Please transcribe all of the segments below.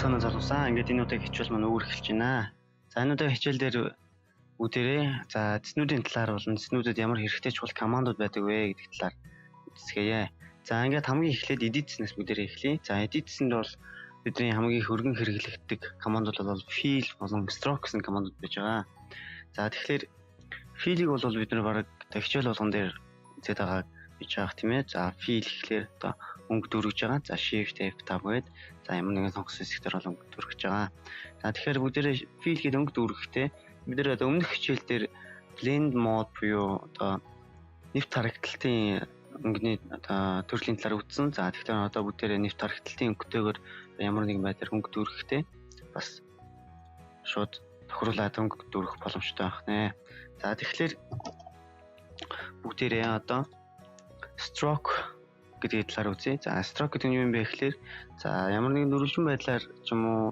бацхан залуусан. Ингээд энэ удаагийн хичээл маань өөр эхэлж байна. За энэ удаагийн хичээл дээр бүгдээрээ за цэснүүдийн талаар болон цэснүүдэд ямар хэрэгтэй чухал командууд байдаг вэ гэдэг талаар үздэсгэе. За ингээд хамгийн эхлээд edit цэснээс бүгдээрээ эхлэе. За edit цэсэнд бол бидний хамгийн хөргөн хэрэглэгддэг командууд бол fill болон stroke гэсэн командууд байж байгаа. За тэгэхээр fill-ийг бол бид нар бараг хичээл болгон дээр үзээд байгаа гэж байгаа тийм ээ. За fill гэхлээр одоо өнгө дүүргэж байгаа. За shift F5 гээд за ямар нэгэн сонгосон хэсгээр бол өнгө дүүргэж байгаа. За тэгэхээр бүгдээрээ fill гээд өнгө дүүргэхдээ бид нар одоо өмнөх хичээл дээр blend mode буюу одоо нэвт харагдалтын өнгөний одоо төрлийн талаар үзсэн. За тэгэхээр одоо бүгдээрээ нэвт харагдалтын өнгөтэйгээр ямар нэгэн байдлаар өнгө дүүргэхдээ бас шууд тохируулаад өнгө дүүргэх боломжтой байх нэ. За тэгэхээр бүгдээрээ одоо stroke гэдэг талаар үзье. За stroke гэдэг нь юу юм бэ гэхээр за ямар нэгэн нөрөлжин байдлаар ч юм уу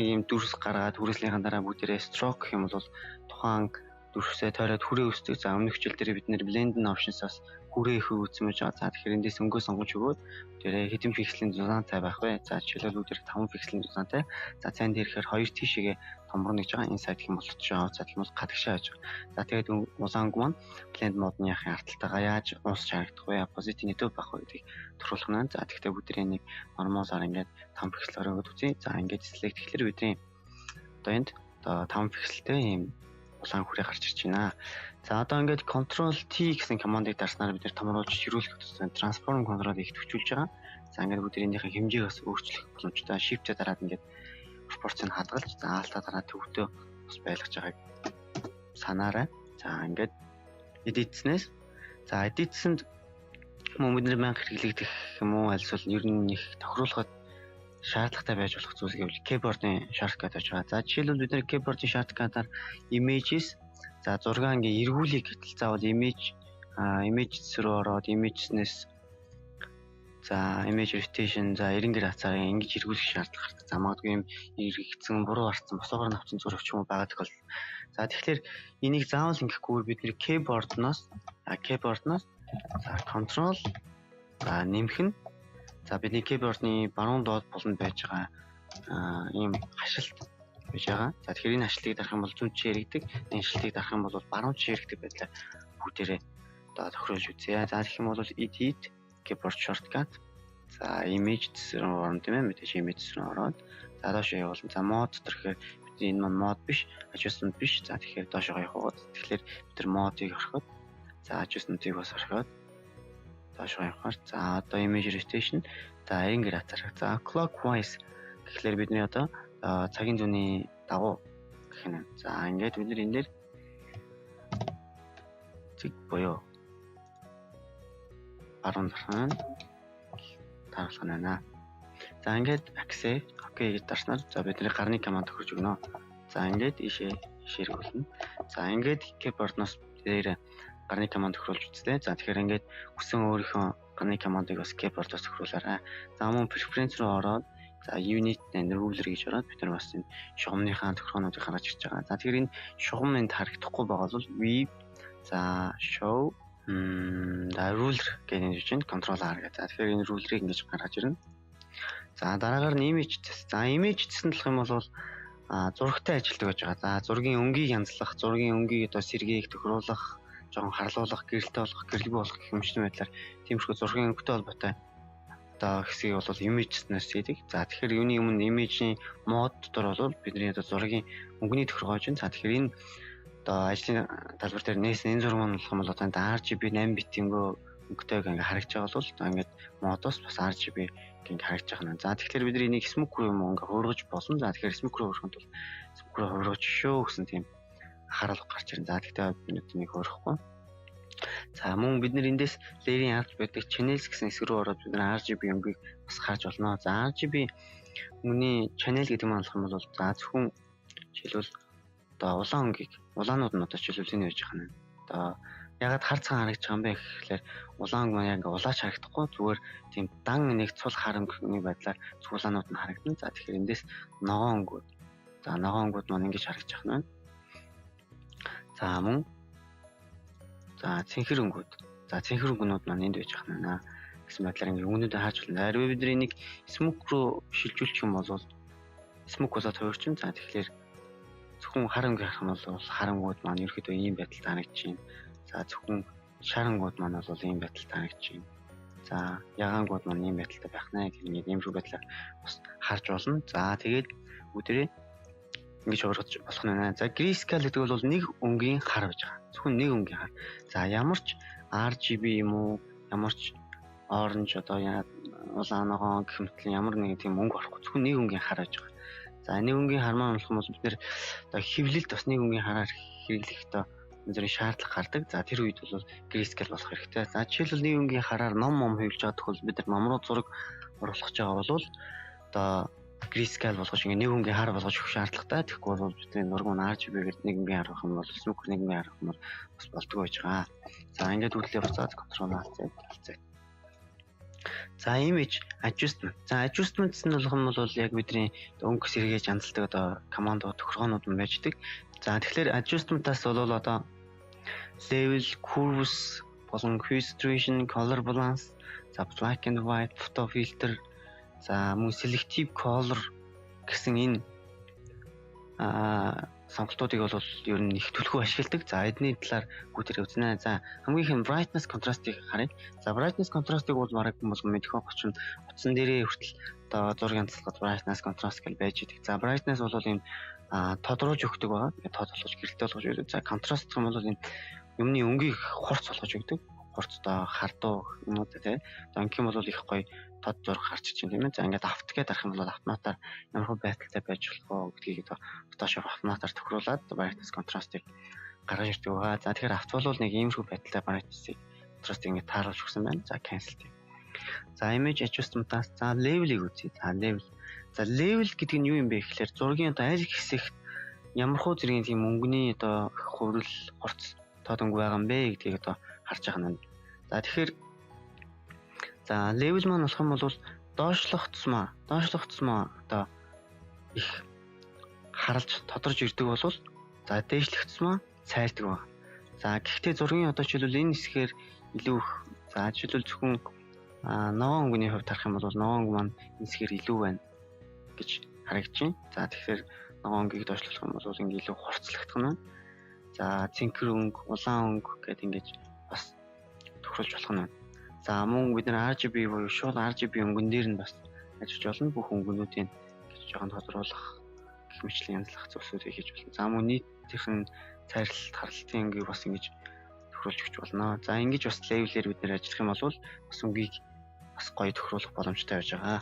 ийм дүрс гаргаад хүрээслийнхэн дараа бүгдээрээ stroke гэх юм бол тухайн дүрсээ тойроод хүрээ үүсдэг. За өмнөх хичээл дээр бид нэр blend options-аас хүрээ их үүсгэж байгаа. За тэгэхээр эндээс өнгөө сонгож өгөөд тэрэ хэдэн пикселийн зузаантай байх вэ? За жишээлбэл бүгдээр 5 пикселийн зузаантай. За цаанд ирэхээр 2 тийшээгээ томрно гэж байгаа. Энэ сайд гэх юм бол чаа цадлмал гадагшаа гэж байгаа. За тэгээд улаанг маань blend mode-ны яхаа арталтайгаа яаж уус харагдах вэ? Opposite нэтэв байх вэ гэдгийг төрүүлэх нь. За тэгэхээр бүгдээ нэг нормалаар ингээд 5 пикселээр өгöd үзье. За ингээд select гэхэлэр бидний одоо энд одоо 5 пикселтэй ийм улаан хүрээ гарч ирж байна. За одоо ингээд Ctrl T гэсэн командыг дарснаар бид нэр томруулж ширүүлэх гэсэн transform control-ыг төвчүүлж байгаа. За ингээд бүгд энийхээ хэмжээг бас өөрчлөх боломжтой. Shift-тэй дараад ингээд пропорцийг хадгалж за Alt-аа дараад төвдөө бас байлгаж байгааг санаарай. За ингээд edit-снээс за edit-сэнд мөн бид нэр мянга хэрэглэгдэх юм уу альсвал ер нь их тохируулахад шаардлагатай байж болох зүйлс гэвэл keyboard-ын shortcut байж байгаа. За жишээлбэл бид нэр keyboard-ын shortcut-аар images за зураг ингээ эргүүлэх гэтэл заавал image рүү ороод images-нээс за image rotation за 90 градусаар ингэж эргүүлэх шаардлага гардаг. За магадгүй юм эргэцэн буруу харцсан босоогоор навцсан зураг ч юм уу байгаа тохиол. За тэгэхээр энийг заавал ингэхгүй бид нэр keyboard-ноос за control за нэмэх нь за бидний keyboard-ны баруун доод болонд байж байгаа ийм хашилт байж байгаа. За тэгэхээр энэ хашилтыг дарах юм бол зүүн чи яригдаг. Энэ хашилтыг дарах юм бол баруун чи яригдаг байдлаар бүгдээрээ одоо тохируулж үзье. За гэх юм бол edit keyboard shortcut за image рүү орно тийм ээ. Мэдээж image рүү ороод за доош явуулна. За mode дотор гэхээр бидний энэ маань mode биш, adjustment биш. За тэгэхээр доошоо явах. Тэгэхээр бид нар mode-ыг орхиод за adjustment-ыг бас орхиод доошоо явахаар за одоо image rotation за 90 градусаар. За clockwise гэхлээр бидний одоо цагийн зүүнний дагуу гэх юм. За ингээд бид нар энэ дээр цэг боёо баруун дархан таарлах байна. За ингээд accept окей гэж дарснаар за бидний гарны команд тохирж өгнө. За ингээд ширгүүлнэ. За ингээд keyboard-ноос дээр гарны команд тохируулж үзлээ. За тэгэхээр ингээд хүсэн өөрийнхөө гарны командыг бас keyboard-оос тохируулаарай. За мөн preference руу ороод за unit and ruler гэж ороод бид нар бас энэ шугамныхаа тохиолнуудыг харж ирж байгаа. За тэгэхээр энэ шугам энд харагдахгүй байгаа бол view за show за ruler гэж нэрж чинь control R гэдэг. За тэгэхээр энэ ruler-ыг ингэж гаргаж ирнэ. За дараагаар нь image цэс. За image цэс нь болох юм бол зурагтай ажилтдаг гэж байгаа. За зургийн өнгийг янзлах, зургийн өнгийг одоо сэргээх, тохируулах, жоохон харлуулах, гэрэлтэй болгох, гэрэлгүй болгох гэх мэтчлийн байдлаар тиймэрхүү зургийн өнгөтэй холбоотой одоо хэсгийг бол image-снаас хийдэг. За тэгэхээр юуны өмнө image-ийн мод дотор бол бидний одоо зургийн өнгөний тохиргоож байна. За тэгэхээр энэ одоо ажлын талбар дээр нээсэн энэ зураг маань болох юм бол одоо RGB 8 бит өнгөтэйг ингээ харагдж байгаа бол одоо ингээд модоос бас RGB ингээ харагдж байгаа юм. За тэгэхээр бид энийг smoke руу юм ингээ хуургаж болно. За тэгэхээр smoke руу хуурахын тулд smoke руу хуургаж шөө гэсэн тийм хараалга гарч ирнэ. За тэгэхээр бид энийг хуурахгүй. За мөн бид нэр эндээс layer-ийн алж байдаг channels гэсэн хэсэг рүү ороод бид нэр RGB өнгөийг бас харж болно. За RGB өнгөний channel гэдэг нь болох юм бол за зөвхөн жишээлбэл одоо улаан өнгийг улаанууд нь одоо жишээлбэл энэ байж байгаа юм. Одоо ягаад хар цагаан харагдаж байгаа юм бэ гэхлээр улаан өнг маань ингээ улаач харагдахгүй зүгээр тийм дан нэг цул хар өнгөний байдлаар цуулаанууд нь харагдана. За тэгэхээр эндээс ногоон өнгүүд за ногоон өнгүүд маань ингэж харагдаж байгаа юм. За мөн за цэнхэр өнгүүд. За цэнхэр өнгөнүүд маань энд байж байгаа юм гэсэн байдлаар ингээ өнгөнүүдээ хааж болно. Харин бид энийг smoke руу шилжүүлчих юм бол smoke болоод хувирчин. За тэгэхээр зөвхөн хар өнгийн харах юм бол харангууд маань ерөөхдөө ийм байдалтай харагдчихээн. За зөвхөн шарангууд маань бол ийм байдалтай харагдчихээн. За ягаангууд маань ийм байдалтай байх нэ гэх нэг ийм шүү байдлаар бас харж болно. За тэгээд бүгдээрээ ингэж ургаж болох нэ. За grayscale гэдэг бол нэг өнгийн хар гэж байгаа. Зөвхөн нэг өнгийн хар. За ямар ч RGB юм уу, ямар ч orange одоо улаан ногоон гэх мэт ямар нэг тийм өнгө орохгүй. Зөвхөн нэг өнгийн хар гэж байгаа. За нэг өнгийн хар маань болох юм бол бид нэр одоо хэвлэлд бас нэг өнгийн хараар хэрэглэх одоо зэрэг шаардлага гардаг. За тэр үед бол grayscale болох хэрэгтэй. За жишээлбэл нэг өнгийн хараар ном хөвлж байгаа тохиол бид нар номруу зураг оруулах гэж байгаа бол одоо grayscale болгож ингээ нэг өнгийн хар болгож өгөх шаардлагатай. Тэгэхгүй бол бидний нургуун RGB гэдэг нэг өнгийн харах юм бол smoke нэг өнгийн харах юм бол бас болдгоо байж байгаа. За ингээд үйлдэл явцаад control Z. За image adjustment. За adjustments нь болох юм бол яг бидний өнгө сэргээж хандлагатай одоо командууд тохиргоонууд нь байждаг. За тэгэхээр adjustment-аас бол одоо level, curves болон hue saturation, color balance, за black and white, photo filter, за мөн selective color гэсэн энэ сонголтуудыг бол ер нь их төлхөө ашигладаг. За эдний талаар бүгдээр үзнэ. За хамгийн их brightness contrast-ыг харъя. За brightness contrast-ыг бол мараг хүмүүс мэдэх очно утсан дээрээ хүртэл одоо зургийн хандлагад brightness contrast гэж байж идэг. За brightness бол энэ тодруулж өгдөг байгаа. Тод болгож гэрэлтэй болгож өгдөг. За contrast гэх юм бол энэ юмны өнгийг хурц болгож өгдөг. Хурц одоо хардуу юмуд тий. Одоо ингэх юм бол их гоё тод зураг гарч чинь тийм ээ. За ингээд авт гэдээ дарах юм бол автоматар ямар хөө байдалтай байж болох вэ гэдгийг одоо Photoshop автоматар тохируулаад brightness contrast-ыг гаргаж ирдэг байгаа. За тэгэхээр авт бол нэг иймэрхүү байдалтай brightness-ыг contrast ингээд тааруулж өгсөн байна. За cancel тийм. За image adjustment-аас за level-ийг үзье. За level гэдэг нь юу юм бэ гэхээр зургийн одоо аль хэсэгт ямархуу зэргийн тийм өнгөний одоо хувирал хурц тод өнгө байгаа юм бэ гэдгийг одоо харж байгаа нь. За тэгэхээр за level маань болох юм бол доошлох тусмаа одоо их харалж тодорж ирдэг болвол за дээшлэх тусмаа цайлдаг байна. За гэхдээ зургийн одоо жишээлбэл энэ хэсгээр илүү их за жишээлбэл зөвхөн ногоон өнгөний хувьд харах юм бол ногоон өнгө маань энэ хэсгээр илүү байна гэж харагдаж байна. За тэгэхээр ногоон өнгийг доошлуулах юм бол ингээ илүү хурцлагдах нь. За цэнхэр өнгө, улаан өнгө гэдэг ингэж бас тохируулж болох нь. За мөн бид нар RGB буюу шууд RGB өнгөн дээр нь бас ажиллаж болно. Бүх өнгөнүүдийн гэж жоохон тодруулах гэх мэтлэн янзлах зүйлсүүдийг хийж болно. За мөн нийтийнхэн цайрлалт, харалтын өнгийг бас ингэж тохируулж өгч болно. За ингэж бас level-ээр бид нар ажиллах юм бол бас өнгийг бас гоё тохируулах боломжтой байж байгаа.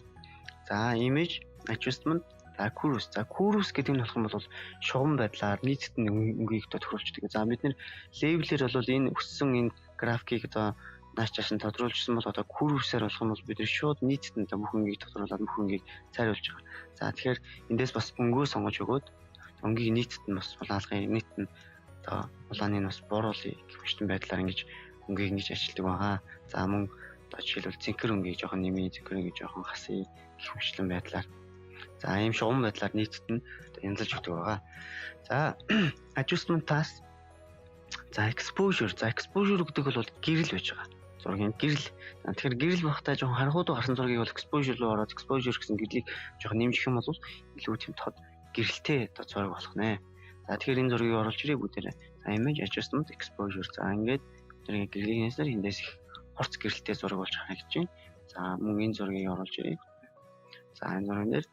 За image adjustment, за curves. За curves гэдэг нь болох юм бол шугам байдлаар нийцэд өнгийг тохируулждаг. За бид нэр level-ээр бол энэ өссөн энэ графикийг одоо нааш чааш нь тодруулжсэн бол одоо curves-аар болох юм бол бид шууд нийцэд бүх өнгийг тодруулаад бүх өнгийг цайруулж байгаа. За тэгэхээр эндээс бас өнгөө сонгож өгөөд өнгийг нийцэд нь бас улаалгын нийт нь одоо улааны бас бууруулъя гэх мэт байдлаар ингэж өнгийг ингэж ажилтдаг байгаа. За мөн одоо жишээлбэл цэнхэр өнгийг жоохон нэмээ, цэнхэр өнгийг жоохон хасъя гэх мэтлэн байдлаар. За ийм шугам байдлаар нийцэд нь янзалж өгдөг байгаа. За adjustment-аас за exposure. За exposure гэдэг бол гэрэл байж байгаа. Зургийн гэрэл. Тэгэхээр гэрэл багтаа жоохон харанхуйд гарсан зургийг бол exposure руу ороод exposure гэсэн гэрлийг жоохон нэмжих юм бол илүү тийм тод гэрэлтэй одоо зураг болох нэ. За тэгэхээр энэ зургийг оруулж ирээ бүгдээрээ. За image adjustment exposure. За ингээд тэр гэрлийг нээсээр эндээс их хурц гэрэлтэй зураг болж харагдаж байна. За мөн энэ зургийг оруулж ирээ. За энэ зургийн дээр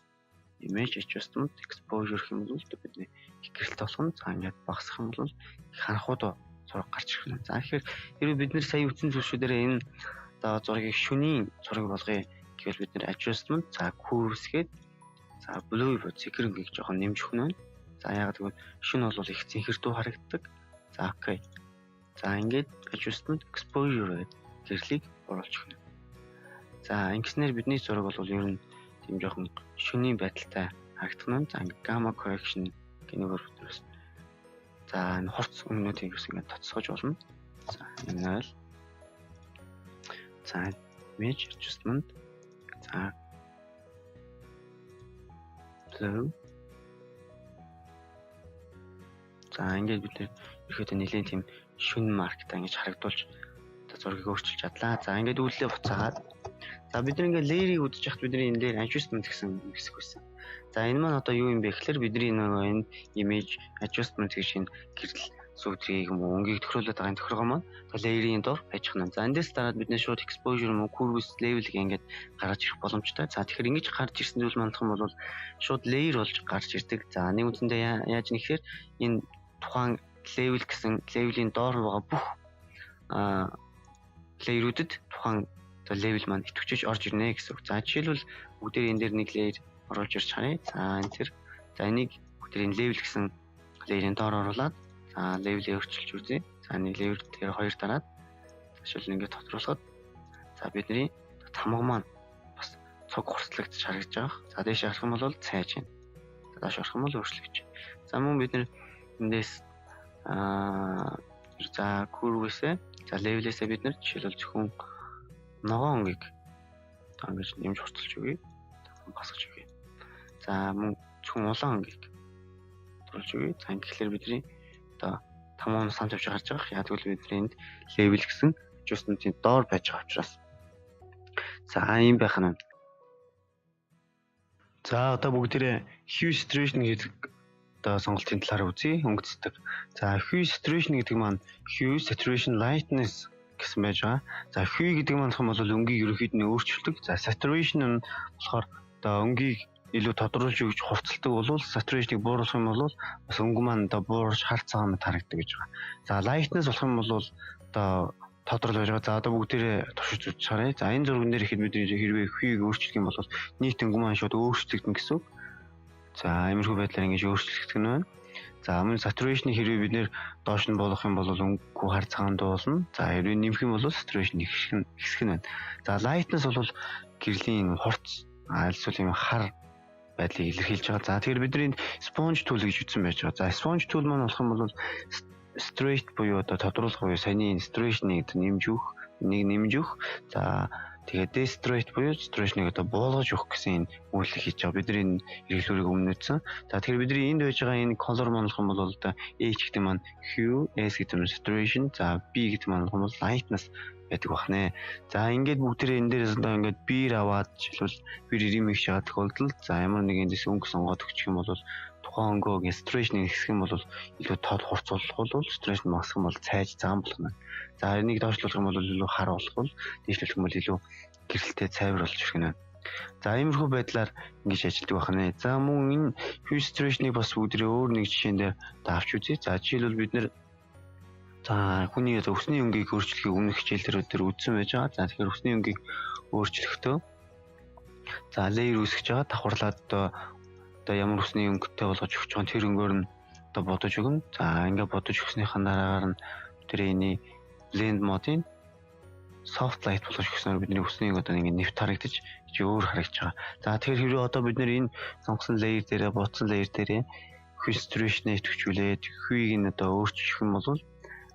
image adjustment exposure гэх юм бол бидний гэрэлтэй болох нь. За ингээд багасгах юм бол их харанхуйд зураг гарч ирэх нь. За тэгэхээр хэрвээ бид нэр сая үтсэн зүйлсүүдээр энэ одоо зургийг шөнийн зураг болгоё гэвэл бид нэр adjustment, за curves гээд за blue буюу цэнхэр өнгийг жоохон нэмжих нь. За яг тэгвэл шөнө бол их цэнхэрдүү харагддаг. За окей. За ингээд adjustment exposure гэдэг гэрлийг оруулчих нь. За ингэснээр бидний зураг бол ер нь тийм жоохон шөнийн байдалтай харагдах нь. За ингээд gamma correction гэнэгээр өдрөөс. За энэ хурц өмнөдийг бас ингээд тоцсгож болно. За энэ л. За image adjustment. За blue. За ингээд бид ихэд нэлийн тийм шүн марктай ингэж харагдуулж одоо зургийг өөрчилж чадлаа. За ингээд үйлдэлээ буцаагаад за бид ингээд layer-ийг үдчих хат бидний энэ дээр adjustment гэсэн хэсэг байсан. За энэ маань одоо юу юм бэ гэхээр бидний энэ image adjustment гэж энэ гэрэл сүүтрийг юм уу өнгийг тохируулаад байгаа энэ тохиргоо маань layer-ийн дор байж хана. За эндээс дараад бид нэ шууд exposure юм уу curves level гэх ингээд гаргаж ирэх боломжтой. За тэгэхээр ингэж гарч ирсэн зүйл маань бол шууд layer болж гарч ирдэг. За нэг үндсэндээ яаж нэхэр энэ тухайн level гэсэн level-ийн доор байгаа бүх layer-уудад тухайн level маань идэвхжиж орж ирнэ гэсэн үг. За жишээлбэл бүгдээр энэ дээр нэг layer оруулж ирж харъя. За энэ тэр за энийг бүгдээр энэ level гэсэн layer-ийн доор оруулаад за level-ийг өөрчилж үзье. За нэг level дээр хоёр дараад жишээл ингээд тодруулахад за бидний тамга маань бас цог хурцлагдаж харагдаж байгаа. За дээш харах юм бол цайж байна. За доош харах юм бол өөрчлөгдөж. За мөн бид эндээс за curve-ээсээ за level-ээсээ бид жишээлбэл зөвхөн ногоон өнгийг одоо ингэж нэмж хурцлж өгье. Басгаж өгье. За мөн зөвхөн улаан өнгийг тодруулж өгье. За тэгэхээр бидний одоо тамгын сан тавьж гарч байгаа. Яг тэгвэл бидний энд level гэсэн adjustment-ийн доор байж байгаа учраас. За ийм байх нь. За одоо бүгдээрээ hue saturation гэдэг одоо сонголтын талаар үзье. Өнгөцдөг. За hue saturation гэдэг маань hue saturation lightness гэсэн байж байгаа. За hue гэдэг маань бол өнгийг ерөнхийд нь өөрчилдөг. За saturation нь болохоор одоо өнгийг илүү тодруулж өгч хувцалдаг бол saturation-ыг бууруулах юм бол бас өнгө маань одоо буурч хар цагаан харагддаг гэж байгаа. За lightness болох юм бол одоо тодорхой байж байгаа. За одоо бүгдээрээ туршиж үзэж харъя. За энэ зурган дээр ихэд бидний хэрвээ hue-г өөрчлөх юм бол нийт өнгө маань шууд өөрчлөгдөн гэсэн үг. За иймэрхүү байдлаар ингэж өөрчлөгдөх нь байна. За мөн saturation-ыг хэрвээ бид нэр доош нь болгох юм бол өнгө хар цагаан дуулна. За хэрвээ нэмэх юм бол saturation ихсэх нь байна. За lightness бол гэрлийн хурц альсвал юм хар байдлыг илэрхийлж байгаа. За тэгэхээр бидний sponge tool гэж үтсэн байж байгаа. За sponge tool маань болох юм бол straight буюу одоо тодруулах буюу саяны saturation-ыг нэмж өгөх. За тэгээд destraight буюу saturation-ыг одоо буулгаж өгөх гэсэн энэ үйлдэл хийж байгаа. Бидний хэрэглүүрийг өмнөдсөн. За тэгэхээр бидний энд байж байгаа энэ color маань болох юм бол одоо H гэдэг маань hue, S гэдэг нь saturation, за B гэдэг маань болох юм бол lightness байдаг бахнэ. За ингээд бүгдээрээ энэ дээрээс одоо ингээд бир аваад жишээлбэл бир имийг шагаад тохиолдолд за ямар нэгэн дэс өнгө сонгоод өгчих юм бол тухайн өнгөгийн saturation-ыг хэсэх юм бол илүү тод хурцуулах бол saturation маск юм бол цайж заан болох нь. За энийг доошлуулах юм бол илүү хар болох бол дээшлүүлэх юм бол илүү гэрэлтэй цайвар болж ирэх нь. За иймэрхүү байдлаар ингэж ажилладаг бахнэ. За мөн энэ hue saturation-ыг бас бүгдээрээ өөр нэг жишээн дээр авч үзье. За жишээлбэл бид нэр за хүний өсний өнгийг өөрчлөхийг өмнөх хичээлдэр үзсэн байж байгаа. За тэгэхээр өсний өнгийг өөрчлөхдөө за layer үүсгэж байгаа давхарлаад одоо ямар өсний өнгөтэй болгож өгч байгаа тэр өнгөөр нь одоо бодож өгнө. За ингээд бодож өгснийхаа дараагаар нь тэр эний blend mode-ийн soft light болгож өгснөөр бидний өсний өнгө одоо ингээд нэвт харагдаж өөр харагдаж байгаа. За тэгэхээр хэрвээ одоо бид нэр энэ сонгосон layer дээрээ ботсон layer дээрээ hue saturation-ыг төвчүүлээд hue-ийг нь одоо өөрчлөх юм бол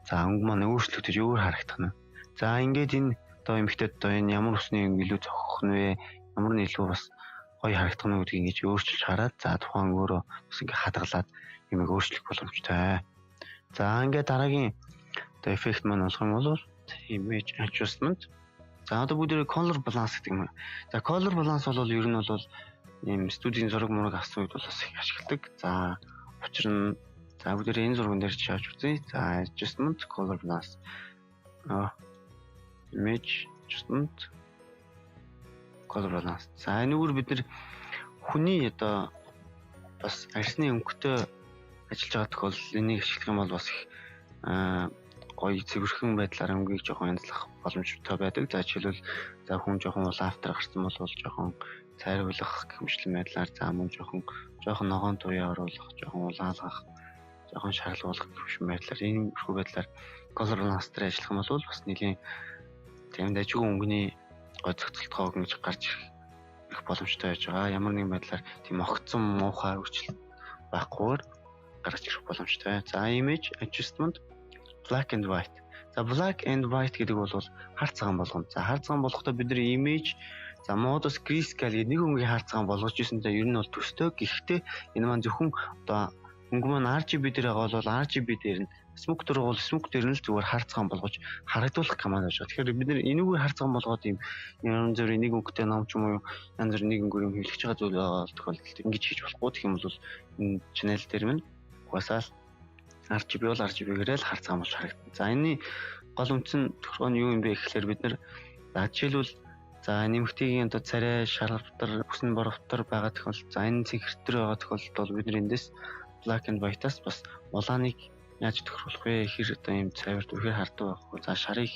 за өнгө маань өөрчлөгдөж өөр харагдах нь. За ингээд энэ одоо эмэгтэйд одоо энэ ямар усны өнгө илүү зохих нь вэ? Ямар нь илүү бас гоё харагдах нь гэдгийг ингэж өөрчилж хараад за тухайн өөрөө бас ингэ хадгалаад юмыг өөрчлөх боломжтой. За ингээд дараагийн одоо эффект маань болох юм бол image adjustment. За одоо бүгдээ color balance гэдэг юм. За color balance бол ер нь бол ийм студийн зураг мураг авсан үед бол бас их ашигладаг. За учир нь за бүгдээ энэ зурган дээр чааж үзье. За adjustment color balance. Image adjustment color balance. За энэгээр бид нэр хүний одоо бас арсны өнгөтэй ажиллаж байгаа тохиолдолд энийг ашиглах юм бол бас их гоё цэвэрхэн байдлаар өнгөийг жоохон янзлах боломжтой байдаг. За жишээлбэл за хүн жоохон лафтер гарсан бол жоохон цайруулах гэмшлэн байдлаар за мөн жоохон ногоон туяа оруулах, жоохон улаалгах, жоохон шарлуулах гэмшин байдлаар энэ хүү байдлаар color balance-ээр ажиллах юм бол бас нэлийн тийм дажгүй өнгөний гой зохицолтгоо ингэж гарч ирэх боломжтой байж байгаа. Ямар нэгэн байдлаар тийм огцсон муухай өөрчлөлт байхгүйгээр гарч ирэх боломжтой. За image adjustment black and white. За black and white гэдэг бол хар цагаан болгоно. За хар цагаан болгохдоо бид нэр image за modus grayscale гэдэг нэг өнгөний хар цагаан болгож ирсэнтэй ер нь бол төстэй. Гэхдээ энэ маань зөвхөн одоо өнгө маань RGB дээр байгаа бол RGB дээр нь smoke дээр бол smoke дээр нь л зүгээр харцгаан болгож харагдуулах команд байж байгаа. Тэгэхээр бид нэр энүүгээр харцгаан болгоод юм янз бүрийн нэг өнгөтэй ном ч юм уу янз бүрийн нэг өнгөөр юм хэлж байгаа зүйл байгаа тохиолдолд ингэж хийж болохгүй. Тэгэх юм бол энэ channel дээр минь угаасаа RGB бол RGB-гээрээ л харцгаан болж харагдана. За энэний гол үндсэн тохиолдол нь юу юм бэ гэхээр бид нэр жишээлбэл за нэмэгтийн одоо царай, шаргавтар, хүсний боровтор байгаа тохиолдолд за энэ цэнхэртэр байгаа тохиолдолд бол бид нэр эндээс black and white-аас бас улааныг яаж тохируулах вэ? Хэр одоо юм цайварт үхээр харддаг байх вэ? За шарыг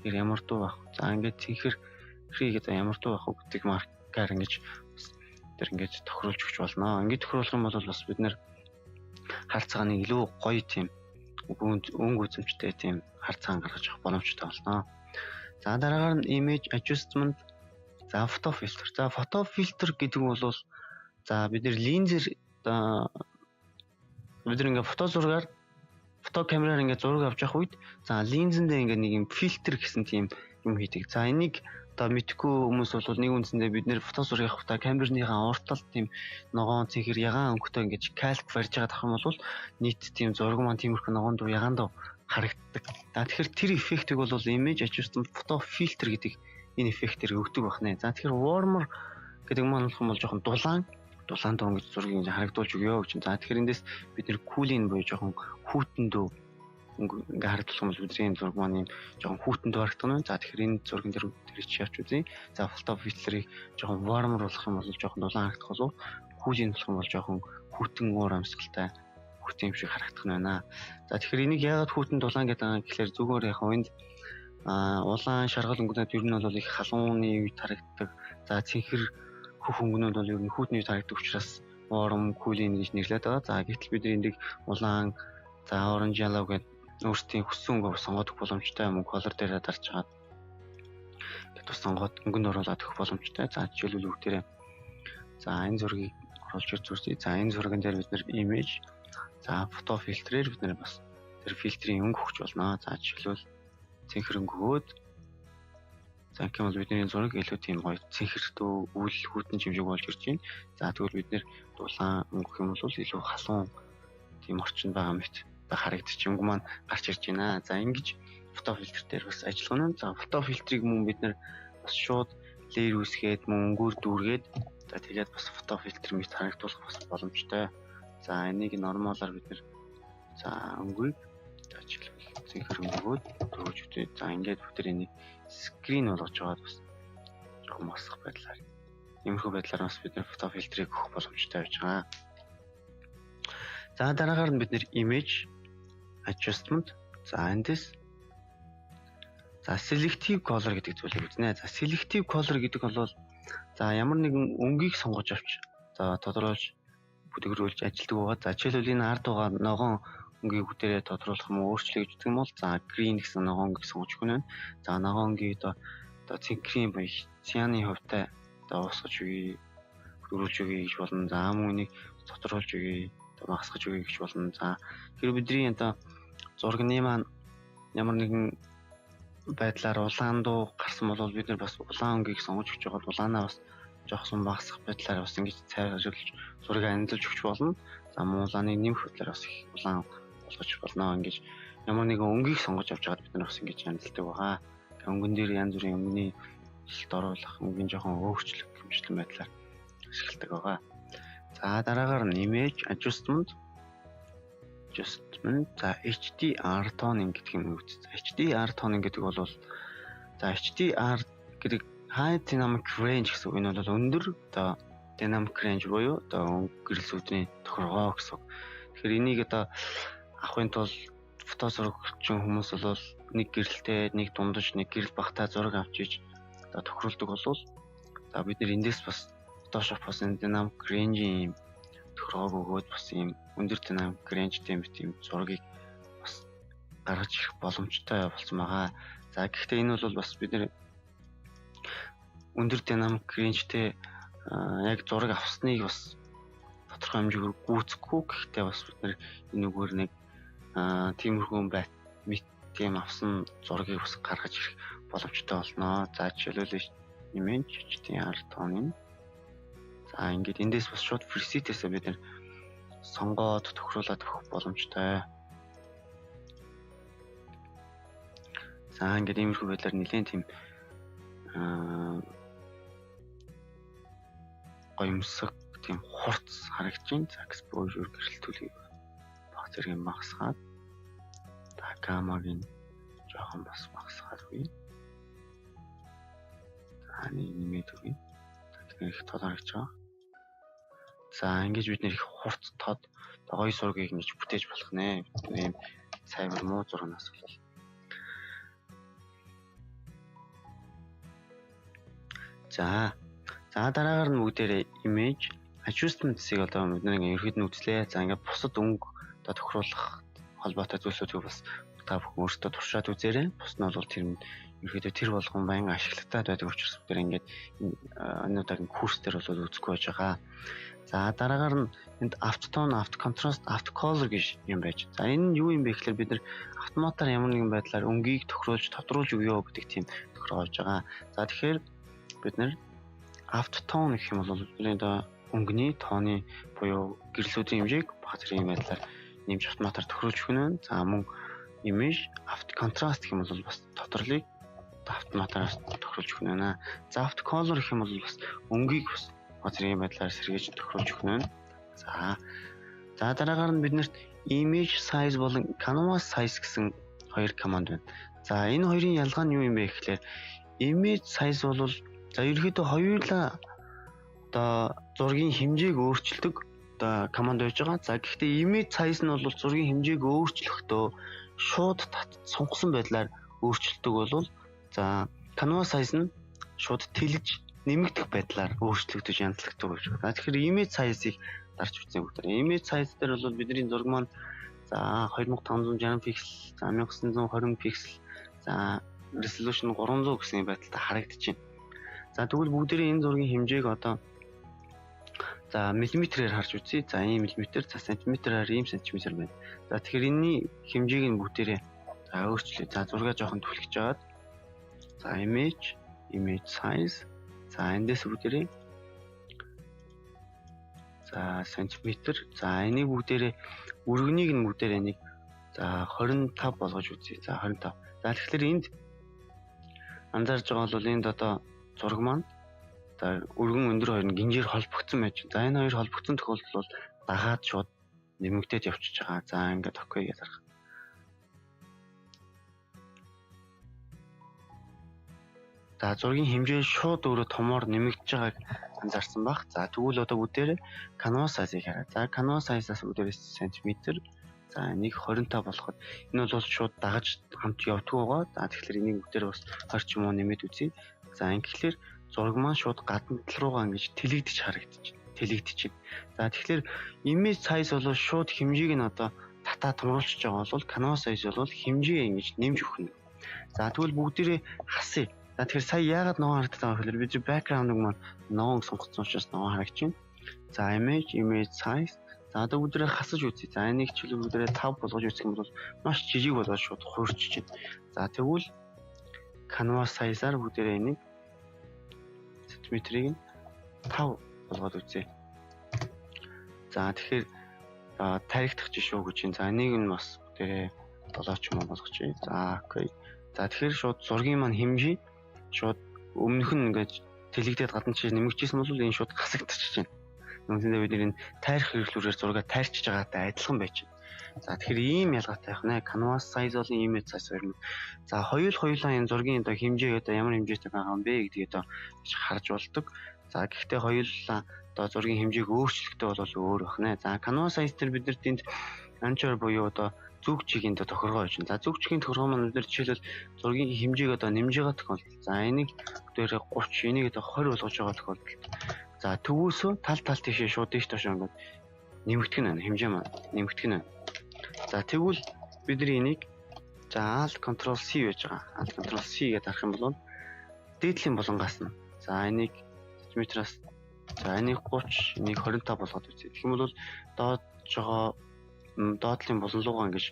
хэр ямар дуу байх вэ? За ингээд цэнхэрийг одоо ямар дуу байх вэ гэдэг маркаар ингэж тэр ингэж тохируулж өгч болно. Ингээд тохируулах юм бол бас бид нэр харцгааны илүү гоё тийм өнгө үзэмжтэй тийм харцгаан гаргаж авах боломжтой болно. За дараагаар нь image adjustment. За photo filter. За photo filter гэдэг нь бол за бид нэр линзээр бид нэр ингээ фото зургаар фото камераар ингээ зураг авч явах үед за линзэндээ ингээ нэг юм фильтр гэсэн тийм юм хийдэг. За энийг одоо мэдхгүй хүмүүс бол нэг үндсэндээ бид нэр фото зураг авахдаа камерныхаа урталт тийм ногоон цэнхэр ягаан өнгөтэй ингээ калк барьж байгаа тах юм бол нийт тийм зураг маань тиймэрхүү ногоон дуу ягаан доо харагддаг. За тэгэхээр тэр эффектийг бол image adjustment photo filter гэдэг энэ эффектээр өгдөг байна. За тэгэхээр warmer гэдэг маань бол жоохон дулаан дуу ингэж зургийг харагдуулж өгөө гэж. За тэгэхээр эндээс бид нэр cooling буюу жоохон хүүтэн дөө ингээ харагдуулах юм бол бидний зураг маань жоохон хүүтэн дөө харагдах нь. За тэгэхээр энэ зурган дээр тэрийг чиявч үзье. За photo filter-ыг жоохон warmer болох юм бол жоохон дулаан харагдах болов. Cooling болох юм бол жоохон хүүтэн уур амьсгалтай хүүтэн юм шиг харагдах нь байна. За тэгэхээр энийг яагаад хүүтэн дулаан гэдэг юм гэхээр зүгээр яг энд улаан шаргал өнгөнүүд ер нь бол их халууны үед харагддаг. За цэнхэр хөх өнгөнүүд бол ер нь хүүтний үед харагддаг учраас warm cooling гэж нэрлэдэг байгаа. За гэтэл бид энийг улаан за orange yellow гэдэг өөрсдийн хүссэн өнгөөр сонгоод өгөх боломжтой юм. Color дээр дарж чагаад тус сонгоод өнгөнд оруулаад өгөх боломжтой. За жишээлбэл бүгдээрээ за энэ зургийг оруулж ирж үзье. За энэ зурган дээр бид нэр image за фото фильтрээр бид нэр бас тэр фильтрийн өнгө өгч болно. За жишээлбэл цэнхэр өнгө өгөөд за гэх юм бол бидний зураг илүү тийм гоё цэнхэртөө үл хүүтэн чимжиг болж ирж байна. За тэгвэл бид нэр дулаан өнгөх юм бол илүү халуун тийм орчинд байгаа мэт харагдчих өнгө маань гарч ирж байна. За ингэж фото фильтр дээр бас ажиллана. За фото фильтрийг мөн бид нэр бас шууд layer үүсгээд мөн өнгөөр дүүргээд за тэгээд бас фото фильтр мэт харагдуулах бас боломжтой. За энийг нормалаар бид нэр за өнгөийг жишээлбэл цэнхэр өнгөөгөөд дөрвөж үтээ. За ингээд бүгд энийг скрин болгож аваад бас жоохон масах байдлаар иймэрхүү байдлаар бас бид нэр фото фильтрийг өгөх боломжтой байж байгаа. За дараагаар нь бид нэр image adjustment. За эндээс за selective color гэдэг зүйлийг үзнэ. За selective color гэдэг бол за ямар нэгэн өнгийг сонгож авч за тодорхойлж бүдгэрүүлж ажилтдаг байгаа. За жишээлбэл энэ ард байгаа ногоон өнгийг бүтээрээ тодруулах юм уу өөрчлөе гэж юм бол за green гэсэн ногоон өнгийг сонгож өгнө. За ногоон өнгийг одоо цэнхрийн буюу цяны хувьтай одоо уусгаж өгье, бүдгэрүүлж өгье гэж болно. За мөн энийг тодруулж өгье, багасгаж өгье гэж болно. За хэрэг бидний одоо зурганы маань ямар нэгэн байдлаар улаан дуу гарсан бол бид нар бас улаан өнгийг сонгож өгч байгаа улаанаа бас жоохсон багасгах байдлаар бас ингэж цайруулж зургийг анилж өгч болно. За мөн улааныг нэмэх байдлаар бас их улаан болгож болно. Ингэж ямар нэгэн өнгийг сонгож авч байгаад бид нар бас ингэж анилдаг байгаа. Өнгөн дээр янз бүрийн өнгөний шилт оруулах, өнгөний жоохон өөрчлөх хэмжлэн байдлаар ашигладаг байгаа. За дараагаар нь image adjustment. За HDR toning гэдэг юм үү? HDR toning гэдэг бол за HDR гэдэг high dynamic range гэсэн үг. Энэ бол өндөр одоо dynamic range буюу одоо гэрэлсүүдийн тохиргоо гэсэн үг. Тэгэхээр энийг одоо авахын тулд фото зурагчин хүмүүс бол нэг гэрэлтэй, нэг дундаж, нэг гэрэл багтаа зураг авчиж одоо тохируулдаг болвол за бид нэр эндээс бас Photoshop бас энэ dynamic range-ийн тохиргоог өгөөд бас ийм өндөр dynamic range-тэй юм зургийг бас гаргаж ирэх боломжтой болсон байгаа. За гэхдээ энэ бол бас бид нэр өндөр dynamic range-тэй яг зураг авсныг бас тодорхой хэмжээгээр гүйцэхгүй. Гэхдээ бас бид нэр энэгээр нэг тиймэрхүү тийм авсан зургийг бас гаргаж ирэх боломжтой болно. За жишээлбэл image HDR toning. За ингээд эндээс бас шууд preset-ээс бид нэр сонгоод тохируулаад өгөх боломжтой. За ингээд иймэрхүү байдлаар нэлээд тийм гоёмсог тийм хурц харагдаж байна. За exposure гэрэлтүүлгийг баг зэрэг багасгаад гаммагийн жоохон бас багасгаад үгүй. За нэмээд үгүй. Тэгэхээр их тод харагдаж байгаа. За ингэж бид нэр их хурц тод гоё зургийг ингэж бүтээж болох нэ. Ийм сайвар муу зургаас бол. За дараагаар нь бүгдээрээ image adjustments-ийг одоо бид нэг ерөөд нь үзлээ. За ингээд бусад өнгө одоо тохируулах холбоотой зүйлсүүдийг бас та бүхэн өөрсдөө туршаад үзээрэй. Бус нь бол тэр нь ерөөдөө тэр болгон баян ашигладаг байдаг учраас бид ингээд энэ удаагийн курс дээр бол үзэхгүй байж байгаа. За дараагаар нь энд автотон, автоконтраст, автоколор гэж юм байж. За энэ нь юу юм бэ гэхээр бид нар автоматар ямар нэгэн байдлаар өнгийг тохируулж, тодруулж өгөө гэдэг тийм тохируулж байгаа. За тэгэхээр бид нар автотон гэх юм бол одоо өнгөний тооны буюу гэрлүүдийн хэмжээг баг зэрэг юм байдлаар нэмж автоматар тохируулж өгнө. За мөн image автоконтраст гэх юм бол бас тодорлыг автоматар тохируулж өгнө. За автоколор гэх юм бол бас өнгийг бас баг зэрэг юм байдлаар сэргээж тохируулж өгнө. За дараагаар нь биднэрт image size болон canvas size гэсэн хоёр команд байна. За энэ хоёрын ялгаа нь юу юм бэ гэхээр image size бол за ерөөдөө хоёулаа одоо зургийн хэмжээг өөрчилдөг одоо команд байж байгаа. За гэхдээ image size нь бол зургийн хэмжээг өөрчлөхдөө шууд сонгосон байдлаар өөрчилдөг бол за canvas size нь шууд тэлж нэмэгдэх байдлаар өөрчлөгдөж янзлагддаг болж байна. Тэгэхээр image size-ийг дарж үзье бүгд. Image size дээр бол бидний зураг маань за 2560 пиксел, за 1920 пиксел, за resolution 300 гэсэн байдалтай харагдаж байна. За тэгвэл бүгдээрээ энэ зургийн хэмжээг одоо за миллиметрээр харж үзье. За ийм миллиметр, за сантиметраар ийм сантиметр байна. За тэгэхээр энэний хэмжээг нь бүгдээрээ за өөрчлөе. За зургаа жоохон түлхэж аваад за image size за эндээс бүгдээрээ за сантиметр. За энийг бүгдээрээ өргөнийг нь бүгдээрээ нэг за 25 болгож үзье. За 25. За тэгэхээр энд анзаарж байгаа бол энд одоо зураг маань за өргөн өндөр хоёр нь гинжээр холбогдсон байж. За энэ хоёр холбогдсон тохиолдол бол дагаад шууд нэмэгдээд явчихж байгаа. За ингээд окей гэж харах. За зургийн хэмжээ шууд өөрөө томоор нэмэгдэж байгааг анзаарсан баг. За тэгвэл одоо бүгдээрээ canvas size-ыг хараа. За canvas size-аас бүгдээрээ сантиметр. За энийг 25 болоход энэ бол шууд дагаж хамт явдаг байгаа. За тэгэхээр энийг бүгдээрээ бас 20 ч юм уу нэмээд үзье. За ингэхлээр зураг маань шууд гадна тал руугаа ингэж тэлэгдэж харагдчих. За тэгэхээр image size бол шууд хэмжээг нь одоо татаа томруулж байгаа бол canvas size бол хэмжээ ингэж нэмж өгнө. За тэгвэл бүгдээрээ хасъя. За тэгэхээр сая яагаад ногоон харагдаж байгаа вэ гэхээр бид background-ыг маань ногоон сонгоцсон учраас ногоон харагдаж байна. За image size. За одоо бүгдээрээ хасаж үзье. За энийг чөлөө бүгдээрээ 5 болгож үзэх юм бол маш жижиг болоод шууд хуурчиж байна. За тэгвэл canvas size-аар бүгдээрээ энийг сантиметрийг нь 5 болгоод үзье. За тэгэхээр таригдах жишөө гэж байна. За энийг нь бас бүгдээрээ 7 ч юм уу болгочихъя. За окей. За тэгэхээр шууд зургийн маань хэмжээ шууд өмнөх нь ингээд тэлэгдээд гадна чиш нэмэгдчихсэн бол энэ шууд хасагдчихж байна. Үндсэндээ бид энэ тайрах хэрэглүүрээр зураг тайрчж байгаатай адилхан байж байна. За тэгэхээр ийм ялгаатай байх нэ. Canvas size болон image size хоёр нь. За хоёулаа энэ зургийн одоо хэмжээ одоо ямар хэмжээтэй байгаа юм бэ гэдгийг одоо харж болдог. За гэхдээ хоёулаа одоо зургийн хэмжээг өөрчлөлтөө бол өөр байх нэ. За canvas size дээр бид нар тэнд анчаар буюу одоо зүг чигийн тохиргоо хийж байна. За зүг чигийн тохиргоо маань бид нар жишээлбэл зургийн хэмжээг одоо нэмж байгаа тохиолдолд. За энийг дээр 30, энийг одоо 20 болгож байгаа тохиолдолд. За төвөөсөө тал тийшээ шууд дэш тоош ингээд нэмэгдэх нь байна. Хэмжээ маань нэмэгдэх нь байна. За тэгвэл бид нар энийг за Alt Ctrl C байж байгаа. Alt Ctrl C гэдэг арах юм бол дээдлийн булангаас нь. За энийг сантиметраас за энийг 30, энийг 25 болгоод үзье. Тэгэх юм бол доотлын буланлуугаа ингэж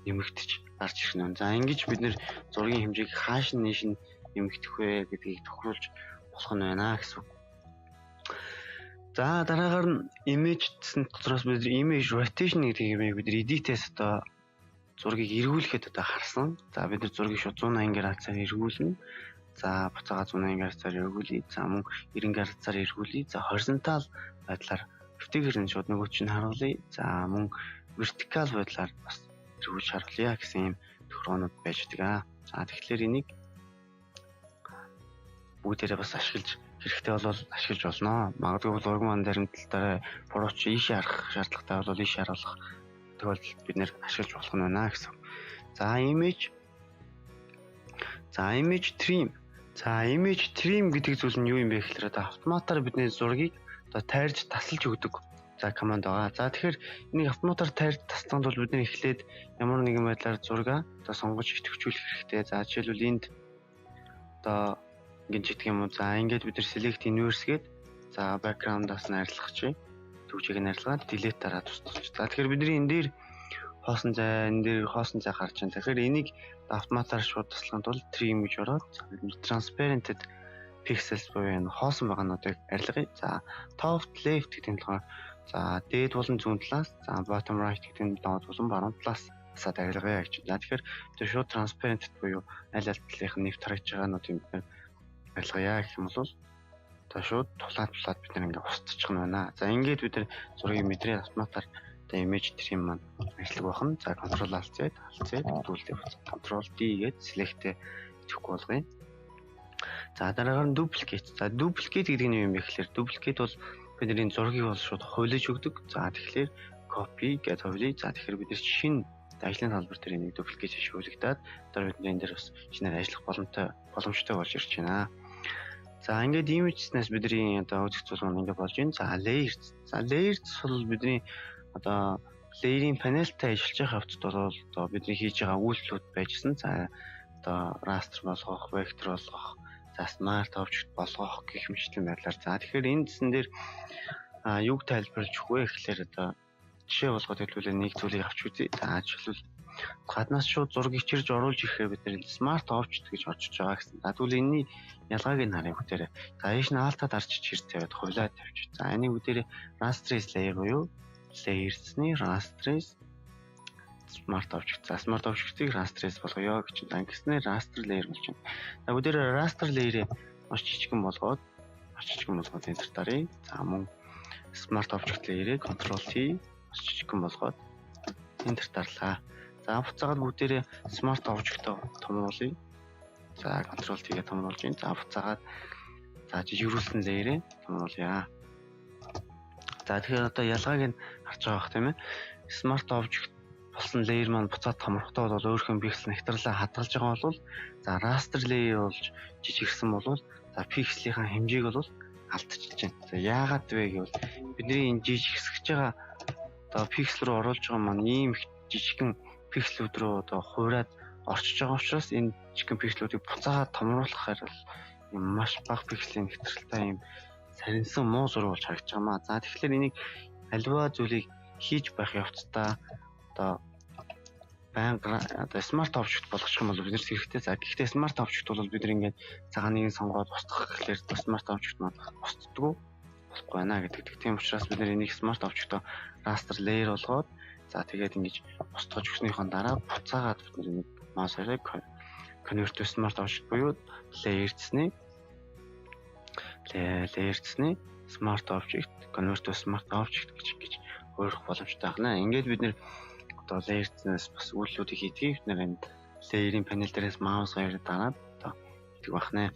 нэмэгдэж гарч ирэх нь. За ингэж бид нэр зургийн хэмжээг хааш нь нэш нь нэмэгдэх вэ гэдгийг тохируулж болох нь байна гэсэн үг. За дараагаар нь image гэсэн дотроос бид image rotation гэдэг юм бид edit-ээс одоо зургийг эргүүлэхэд одоо харсан. За бид нар зургийг шууд 180 градусаар эргүүлнэ. За буцаага 180 градусаар эргүүлье. За мөн 90 градусаар эргүүлье. За хоризонтал байдлаар битгийгээр нь шууд нөгөө чинь харуулъя. За мөн вертикал байдлаар бас эргүүлж харуулъя гэсэн юм тохиолдолд байж байгаа. За тэгэхээр энийг бүгдээрээ бас ашиглаж хэрэгтэй бол ашиглаж болно. Магадгүй бол урган маань баримталтаараа бурууч ийшээ харах шаардлагатай бол ийшээ харуулах тохиолдолд бид нэр ашиглаж болох нь байна гэсэн. За image trim. За image trim гэдэг зүйл нь юу юм бэ гэхээр одоо автоматар бидний зургийг одоо тайрж тасалж өгдөг. За команд байгаа. За тэгэхээр энийг автоматар тайрж таслахад бол бид нэр эхлээд ямар нэгэн байдлаар зургаа одоо сонгож идэвхжүүлэх хэрэгтэй. За жишээлбэл энд одоо ингэж гэх юм уу. За ингээд бид нэр select inverse гээд за background-аас нь арилгах чи төвчийг нь арилгаад delete дараа тусдагч. За тэгэхээр бидний энэ дээр хоосон зай гарч байна. Тэгэхээр энийг автоматар шууд таслахад бол trim гэж ороод transparented pixels буюу энэ хоосон байгаануудыг арилгая. За top left гэдэг нь болохоор за дээд болон зүүн талаас, за bottom right гэдэг нь доод болон баруун талаас асаад арилгая гэж. За тэгэхээр тэр шууд transparented буюу аль талынх нь нэвт харагдж байгаанууд юм арилгая гэх юм бол одоо шууд тулаад бид нэг ингээ устчих нь байна. За ингээд бид нар зургийг мэдрээ автоматар одоо image trim маань ажиллах байна. За control alt z дүүлдээ control d гээд select-тэй идэхгүй болгоё. За дараагаар нь duplicate. За duplicate гэдэг нь юу юм бэ гэхээр duplicate бол бидний зургийг бол шууд хувилж өгдөг. За тэгэхээр copy гэж хувилъя. За тэгэхээр бид шинэ ажлын салбар дээр нэг duplicate шүүлэгдээд одоо бидний энэ дээр бас шинээр ажиллах боломжтой болж ирж байна. За ингээд image-снээс бидний одоо үзэх зүйл маань ингээд болж байна. За layers. За layers бол бидний одоо layering panel-тай ажиллаж байгаа хавцад бол одоо бидний хийж байгаа үйлдэлүүд байжсэн. За одоо raster болгох, vector болгох, за smart object болгох гэх мэтлэн байдлаар. За тэгэхээр энэ дэсэн дээр юуг тайлбарлаж өгөх вэ гэхээр одоо жишээ болгоод хэлбэл нэг зүйлийг авч үзье. За жишээлбэл гаднаас шууд зураг ичирж оруулж ирэхээр бид нэр smart object гэж орчиж байгаа гэсэн. За тэгвэл энэний ялгааг нь харъя бүгдээрээ. За ийш нь алтад арчиж хэрэг тавиад хувлаад тавьчих. За энийг бүгдээрээ raster layer буюу layers-ны raster smart object. За smart object-ийг raster болгоё гэж байна. Ингэснээр raster layer болж байна. За бүгдээрээ raster layer-ийг маш жижигэн болгоод enter даръя. За мөн smart object layer-ийг control T маш жижигэн болгоод enter дарлаа. За буцаагаад бүгдээрээ smart object-оо томруулъя. За control T-гээ томруулж байна. За буцаагаад за жижигрүүлсэн layer-ийг томруулъя. За тэгэхээр одоо ялгааг нь харж байгаа бах тийм ээ. Smart object болсон layer маань буцаад томрохтой бол өөрхөн pixel нэгтрэлээ хадгалж байгаа бол за raster layer болж жижигэрсэн бол за pixel-ийн хэмжээг бол алдчихж байна. За яагаад вэ гэвэл бидний энэ жижигсгэж байгаа одоо pixel руу оруулж байгаа маань ийм жижигхэн pixel-үүд рүү одоо хуураад орчиж байгаа учраас энэ жижигхэн pixel-үүдийг буцаагаад томруулахаар бол маш бага pixel-ийн нэгтрэлтэй ийм сарнсан муу зураг болж харагдаж байгаамаа. За тэгэхээр энийг альва зүйлийг хийж байх явцдаа одоо байнга одоо smart object болгочих юм бол биднээс хэрэгтэй. За гэхдээ smart object бол бид нэг цагааныг сонгоод устгах гэхлээр smart object маань устдаггүй болохгүй байна гэдэг. Тийм учраас бид энийг smart object-оо raster layer болгоод за тэгээд ингэж устгаж өгснийхөө дараа буцаагаад бид нэг mouse-аар convert to smart object буюу layers-ны smart object convert to smart object гэж өөрөх боломжтой байна. Ингээд бид нэр одоо layers-наас бас үйлдэлүүдийг хийдгийг бид нэр энэ layer-ийн panel дээрээс mouse хоёр дараад одоо хийдэг байна.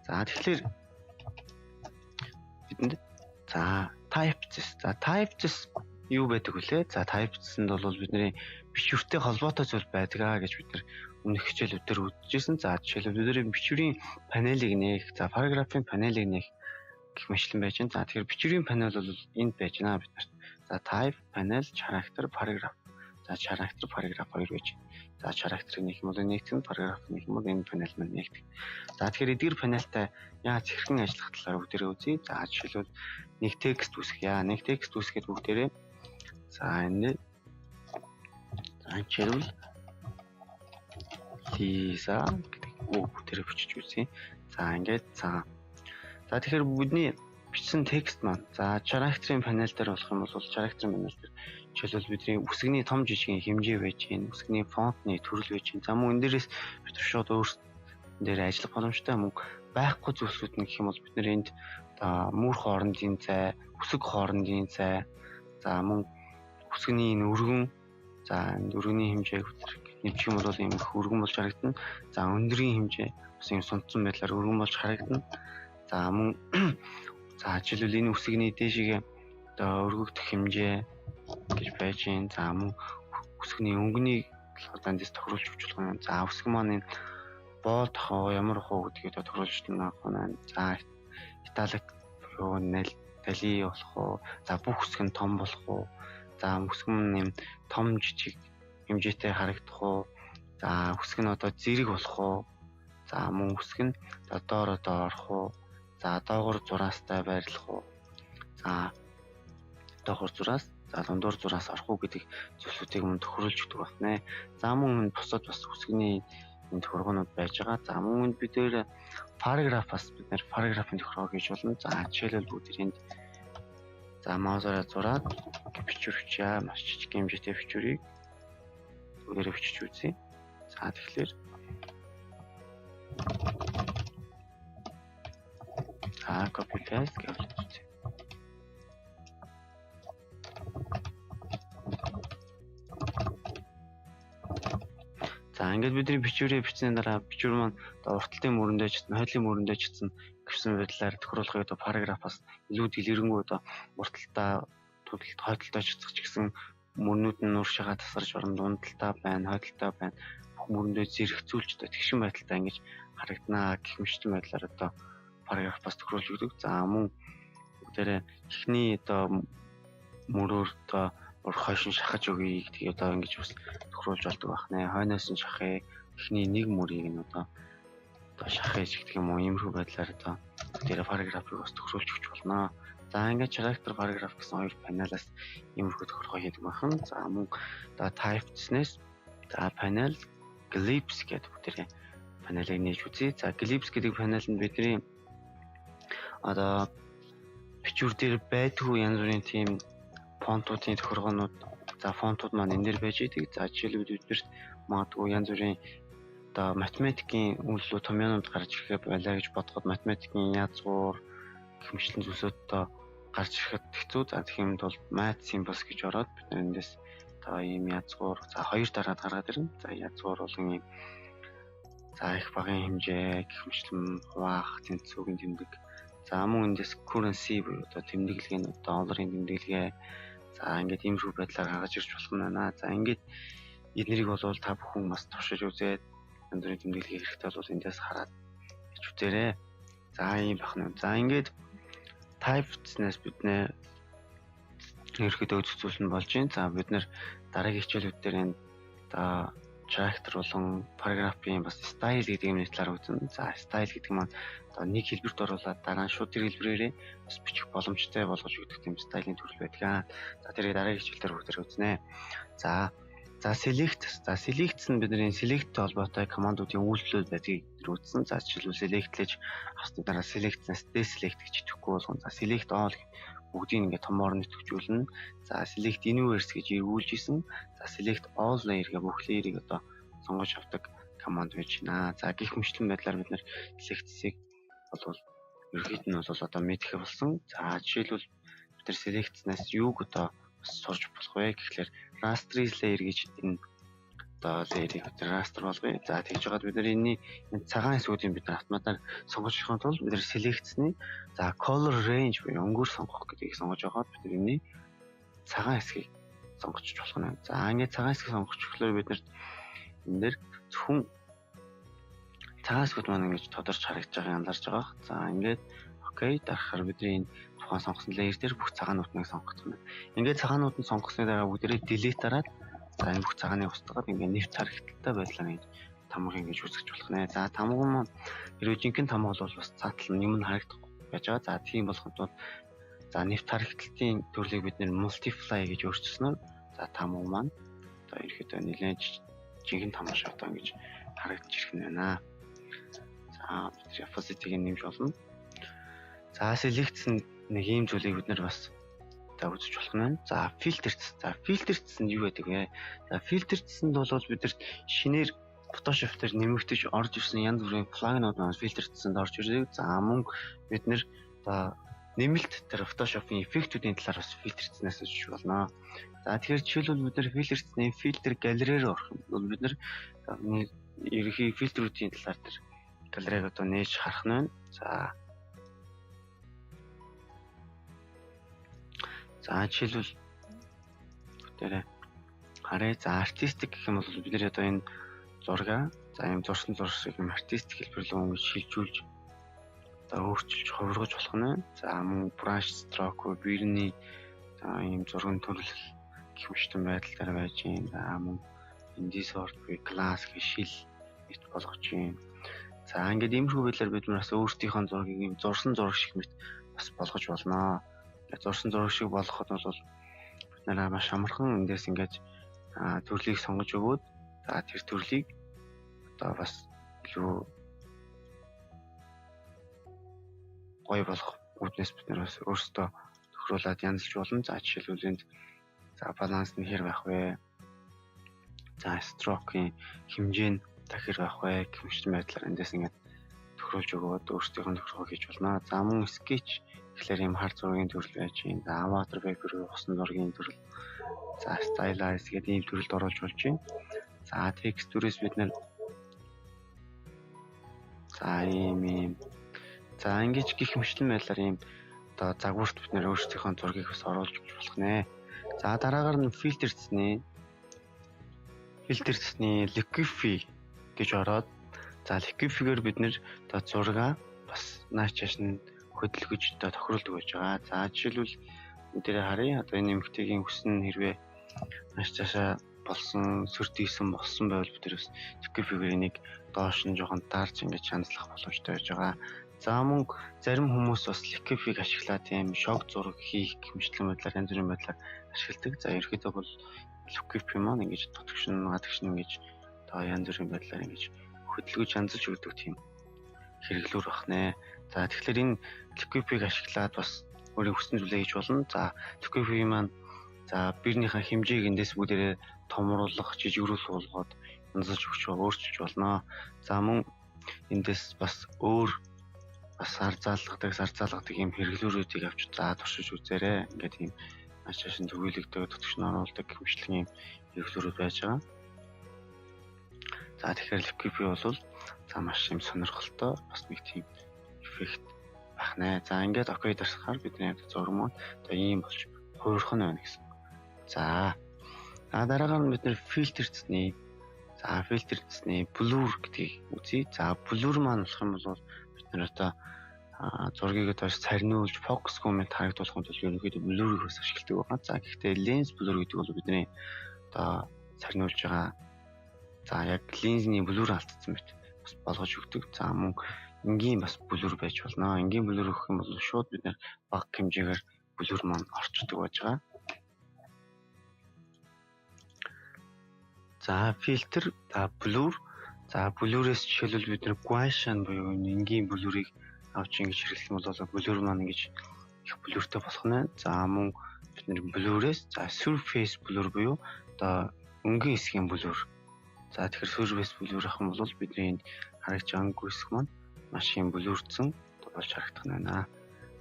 За тэгэхээр бидэнд за types. За types юу байдаг вүлээ? За types-д бол бидний бичвэртэй холбоотой зүйл байдаг гэж бид нэр өмнөх хичээлүүд дээр үзчихсэн. За жишээлбэл бидний бичвэрийн панелыг нээх, за параграфын панелыг нээх гэх мэтлэн байж байна. За тэгэхээр бичвэрийн панел бол энд байж байна бид нарт. За type, panel, character, paragraph. За character, paragraph хоёр байж байна. За character-ыг нээх юм бол нэгтгэн, paragraph нээх юм бол энэ панел маань нэгтгэх. За тэгэхээр эдгээр панелтай яаж хэрхэн ажиллах талаар бүгдээрээ үзье. За жишээлбэл нэг текст үүсгье. Нэг текст үүсгээд бүгдээрээ за энэ за жишээлбэл Лиза гэдэг бүгдээрээ бичиж үзье. За ингээд за тэгэхээр бидний бичсэн текст маань. За character-ийн панел дээр болох юм бол character панел дээр жишээлбэл бидний үсгний том жижигэн хэмжээ байж гин, үсгний фонтны төрөл байж гин. За мөн энэ дээрээс бид шууд өөрсдөө дээр ажиллах боломжтой мөн байхгүй зүйлсүүд нь гэх юм бол бид нэр энд мөр хоорондын зай, үсэг хоорондын зай, за мөн үсгний энэ өргөн, за энэ өргөний хэмжээг нэмчих юм бол ийм өргөн болж харагдана. За өндрийн хэмжээ бас ийм сунцсан байдлаар өргөн болж харагдана. За мөн за жишээлбэл энэ үсгний дээшгээ өргөгдөх хэмжээ гэж байж гин. За мөн үсгний өнгөнийг дандис тохируулж өгч болох юм. За үсэг маань энэ боолд хоо ямар хоо гэдгийг тохируулж байна. За италик юу дали болох уу? За бүх үсэг нь том болох уу? За үсэг нь юм том жижиг хэмжээтэй харагдах уу? За үсэг нь одоо зэрэг болох уу? За мөн үсэг нь доороо орох уу? За доогуур зураастай байрлах уу? За доогуур зураас, за дундуур зураас орох уу гэдэг зүйлсүүдийг мөн тохируулж өгдөг байна. За мөн бусад бас үсгний энэ тохиолгонууд байж байгаа. За мөн бид нэр параграфаас бид нэр параграфын тохиолгоо гэж болно. За жишээлбэл бүгдийн за маусаараа зураад бичвэрчээ маш жижиг хэмжээтэй бичвэрийг бүгдээрээ бичиж үзье. За тэгэхээр за copy paste гэж үзье. За ингээд бидний бичвэрээ бичсэний дараа бичвэр маань урталтын мөрөндөө читсэн, хойдлын мөрөндөө читсэн гэсэн байдлаар тохируулахыг одоо параграфаас илүү дэлгэрэнгүй одоо урталтаа хойдолтой чицэх ч гэсэн мөрнүүд нь нур шагаа тасарч орон дундалтаа байна, хойдолтой байна. Бүх мөрөндөө зэрэгцүүлж одоо тэгшин байдалтай ингэж харагданаа гэх мэтчтэн байдлаар одоо параграфаас тохируулж өгдөг. За мөн бүгдээрээ эхний одоо мөрөөр одоо хойш нь шахаж өгье гэдгийг одоо ингэж бас тохируулж болдог байна. Хойноос нь шахах эхний нэг мөрийг нь одоо шахаж гэх юм уу иймэрхүү байдлаар одоо тэр параграфыг бас тохируулж өгч болно. За ингээд character paragraph гэсэн хоёр панелаас иймэрхүү тохиолгоо хийдэг байна. За мөн одоо type гэснээс за panel glyphs гэдэг бүгдээ панелыг нээж үзье. За glyphs гэдэг панел нь бидний одоо бичвэр дээр байдгүй янз бүрийн тийм фонтуудын тохиолгоонууд, за фонтууд маань энэ дээр байж идэг. За жишээлбэл биднэрт магадгүй янз бүрийн одоо математикийн үйлдэлүүд томьёонууд гарч ирэхэд байлаа гэж бодоход математикийн язгуур хэмжлэн зүйлсүүд одоо гарч ирэхэд хэцүү. За тэгэх юмд бол math symbols гэж ороод бид эндээс одоо ийм язгуур за хоёр дараад гаргаад ирнэ. За язгуур болгон ийм за их багын хэмжээ хэмжлэн хуваах, тэнцвүүгийн тэмдэг. За мөн эндээс currency буюу одоо тэмдэглэгээ нь долларын тэмдэглэгээ. За ингээд иймэрхүү байдлаар гаргаж ирж болох юм байна. За ингээд эднэрийг бол та бүхэн бас туршиж үзээд янз бүрийн тэмдэглэгээ хэрэгтэй бол эндээс хараад хийж үзээрэй. За ийм бахна. За ингээд type гэснээс бид нэ ерөөхдөө үзүүлсэн болж байна. За бид нэр дараагийн хичээлүүд дээр энэ одоо character болон paragraph-ийн бас style гэдэг юм талаар үзнэ. За style гэдэг нь одоо нэг хэлбэрт оруулаад дараа нь шууд тэр хэлбэрээрээ бас бичих боломжтой болгож өгдөг тийм стилийн төрөл байдаг. За тэрийг дараагийн хичээлээр бүгдээр үзнэ. За select. За select нь бидний select холбоотой командуудын үйлдэлүүд байдгийг үзсэн. За жишээлбэл select-лж авсны дараа select-наас deselect гэж идэхгүй болгон. За select all бүгдийг ингээд томоор нэтгчүүлнэ. За select anywhere гэж эргүүлж исэн. За select all layer гэх бүх layer-ыг одоо сонгож авдаг команд байж байна. За гих мэтлэн байдлаар бид нэр select-ийг бол ерөнхийд нь бол одоо мэдэх болсон. За жишээлбэл бид нар select-наас юуг одоо сурч болох вэ гэхлээр raster layer гэж энэ одоо layer-ийг бид raster болгоё. За тэгж жагаад бид нар энэ цагаан хэсгүүдийг бид нар автоматар сонгож авахын тулд бид нар select-ний за color range буюу өнгөөр сонгох гэдгийг сонгож аваад бид нар энэ цагаан хэсгийг сонгож болох нь. За ингээд цагаан хэсгийг сонгох гэхлээр бид нар энэ дээр зөвхөн цагаан хэсгүүд маань ингэж тодорч харагдаж байгааг анзаарч байгаа. За ингээд окей дарахаар бидний энэ тухайн сонгосон layer дээр бүх цагаануудыг сонгох юм. Ингээд цагаанууд нь сонгосны дараа бүгдээрээ delete дараад за энэ бүх цагааны устгаад ингээд нэвт харагдaltaй байдлаар ингэж тамга ингэж үзэж болох нэ. За тамга маань хэрвээ жинхэнэ тамга бол бас цаатал юм нь харагдахгүй байж байгаа. За тийм болоход бол за нэвт харагдалтын төрлийг бид нэр multiply гэж өөрчилснөөр за тамга маань одоо ерөөдөө нэлээд жинхэнэ тамга шиг одоо ингэж харагдаж ирэх нь байна. За opacity-г нэмж болно. За select-ийн нэг ийм зүйлийг бид нар бас үзэж болох нь. За фильтрц. За фильтрц нь юу байдаг вэ? За фильтрцэнд бол бидэрт шинээр Photoshop дээр нэмэгдэж орж ирсэн янз бүрийн плагинууд маань фильтрцэнд орж ирдэг. За мөн бид нэр нэмэлт тэр Photoshop-ын эффектүүдийн талаар бас фильтрцнээс үзэж болно. За тэгэхээр жишээлбэл бид нэр фильтрцний фильтр галерейр орох юм бол бид нэр ерөнхий фильтрүүдийн талаар тэр галерейг одоо нээж харах нь. За жишээлбэл бүтээрээ харъя. За артистик гэх юм бол бид нэр одоо энэ зураг ийм зурсан зуршиг юм артистик хэлбэр рүү ингэж шилжүүлж одоо өөрчилж хувиргаж болох нь. За мөн brush stroke биерний ийм зургийн төрөл гэх мэтэн байдлаар байж юм. За мөн indisort class гэх шил бит болгож юм. За ингээд иймэрхүү байдлаар бид нар бас өөрсдийнхөө зургийг ийм зурсан зураг шиг мэт бас болгож болно. Зурсан зураг шиг болгоход бол бид нараа маш амархан эндээс ингээд төрлийг сонгож өгөөд за тэр төрлийг одоо бас илүү гоё болох үүднээс бид нар бас өөрсдөө тохируулаад янзлж болно. За жишээлбэл энд за баланс нь хэр байх вэ? За stroke-ийн хэмжээ нь хэр байх вэ гэх мэт байдлаар эндээс ингээд тохируулж өгөөд өөрсдийнхөө тохиолгоо хийж болно. За мөн sketch тэгэхээр ийм хар зургийн төрөл байж юм. За water paper усан зургийн төрөл. За stylize гэдэг ийм төрөлд оруулж болж байна. За texture-ээс бид нар за ингэж гих мэтлэн байдлаар ийм одоо загварт бид нэр өөрсдийнхөө зургийг бас оруулж болох нэ. За дараагаар нь фильтрцний liquify гэж ороод за liquify-гээр бид нэр одоо зургаа бас нааш чааш нь хөдөлгөж одоо тохируулдаг байж байгаа. За жишээлбэл энэ дээр харъя. Одоо энэ эмэгтэйгийн хүснэ хэрвээ нааш чаашаа болсон сүрдийсэн болсон байвал бид тэрс liquify-гээр энийг доош нь жоохон дарж ингэж хандлах боломжтой байж байгаа. За мөн зарим хүмүүс бас liquify-г ашиглаад тийм шог зураг хийх гэмшлэн байдлаар янз бүрийн байдлаар ашигладаг. За ерөөхдөө бол liquify маань ингэж дотгошин ингэж одоо янз бүрийн байдлаар ингэж хөдөлгөж хандлж өгдөг тийм хэрэглүүр бахнэ. За тэгэхээр энэ liquify-г ашиглаад бас өөрийн хүссэн зүйлээ хийж болно. За liquify маань за биернийхээ хэмжээг эндээс бүгдээрээ томруулах, жижигрүүлэх болгоод янзлж өгч өөрчилж болно. За мөн эндээс бас өөр бас сар заалгадаг юм хэрэглүүрүүдийг авч туршиж үзээрэй. Ингээд ийм ачааш нь төгөөлөгдөг, дотгошн оруулдаг хэмжлэн ийм хэрэглүүрүүд байж байгаа. За тэгэхээр liquify бол за маш юм сонирхолтой бас нэг тийм эффект бахнэ. За ингээд окей дарсахаар бидний зураг маань одоо ийм болж хуурах нь байна гэсэн. За дараагаар нь бид нэр фильтрцний blur гэдгийг үзье. За blur маань болох юм бол бид нэр одоо зургийг одоо царниулж фокус комент харагдуулахын тулд ерөнхийдөө blur-ыг бас ашигладаг байна. За гэхдээ lens blur гэдэг бол бидний одоо царниулж байгаа за яг линзний blur алдсан мэт бас болгож өгдөг. За мөн энгийн бас blur байж болно. Энгийн blur гэх юм бол шууд бид нэр бага хэмжээгээр blur маань орчдөг байж байгаа. За фильтр, blur. За blur-ээс жишээлбэл бид нэр Gaussian буюу энгийн blur-ыг авч ингэж хэрэглэх юм бол blur маань ингэж их blurтэй болох нь. За мөн бид нэр blur-ээс за surface blur буюу одоо өнгийн хэсгийн blur. За тэгэхээр surface blur ах юм бол бидний харагч анггүй хэсэг маань маш юм blurцсан болж харагдах нь байна.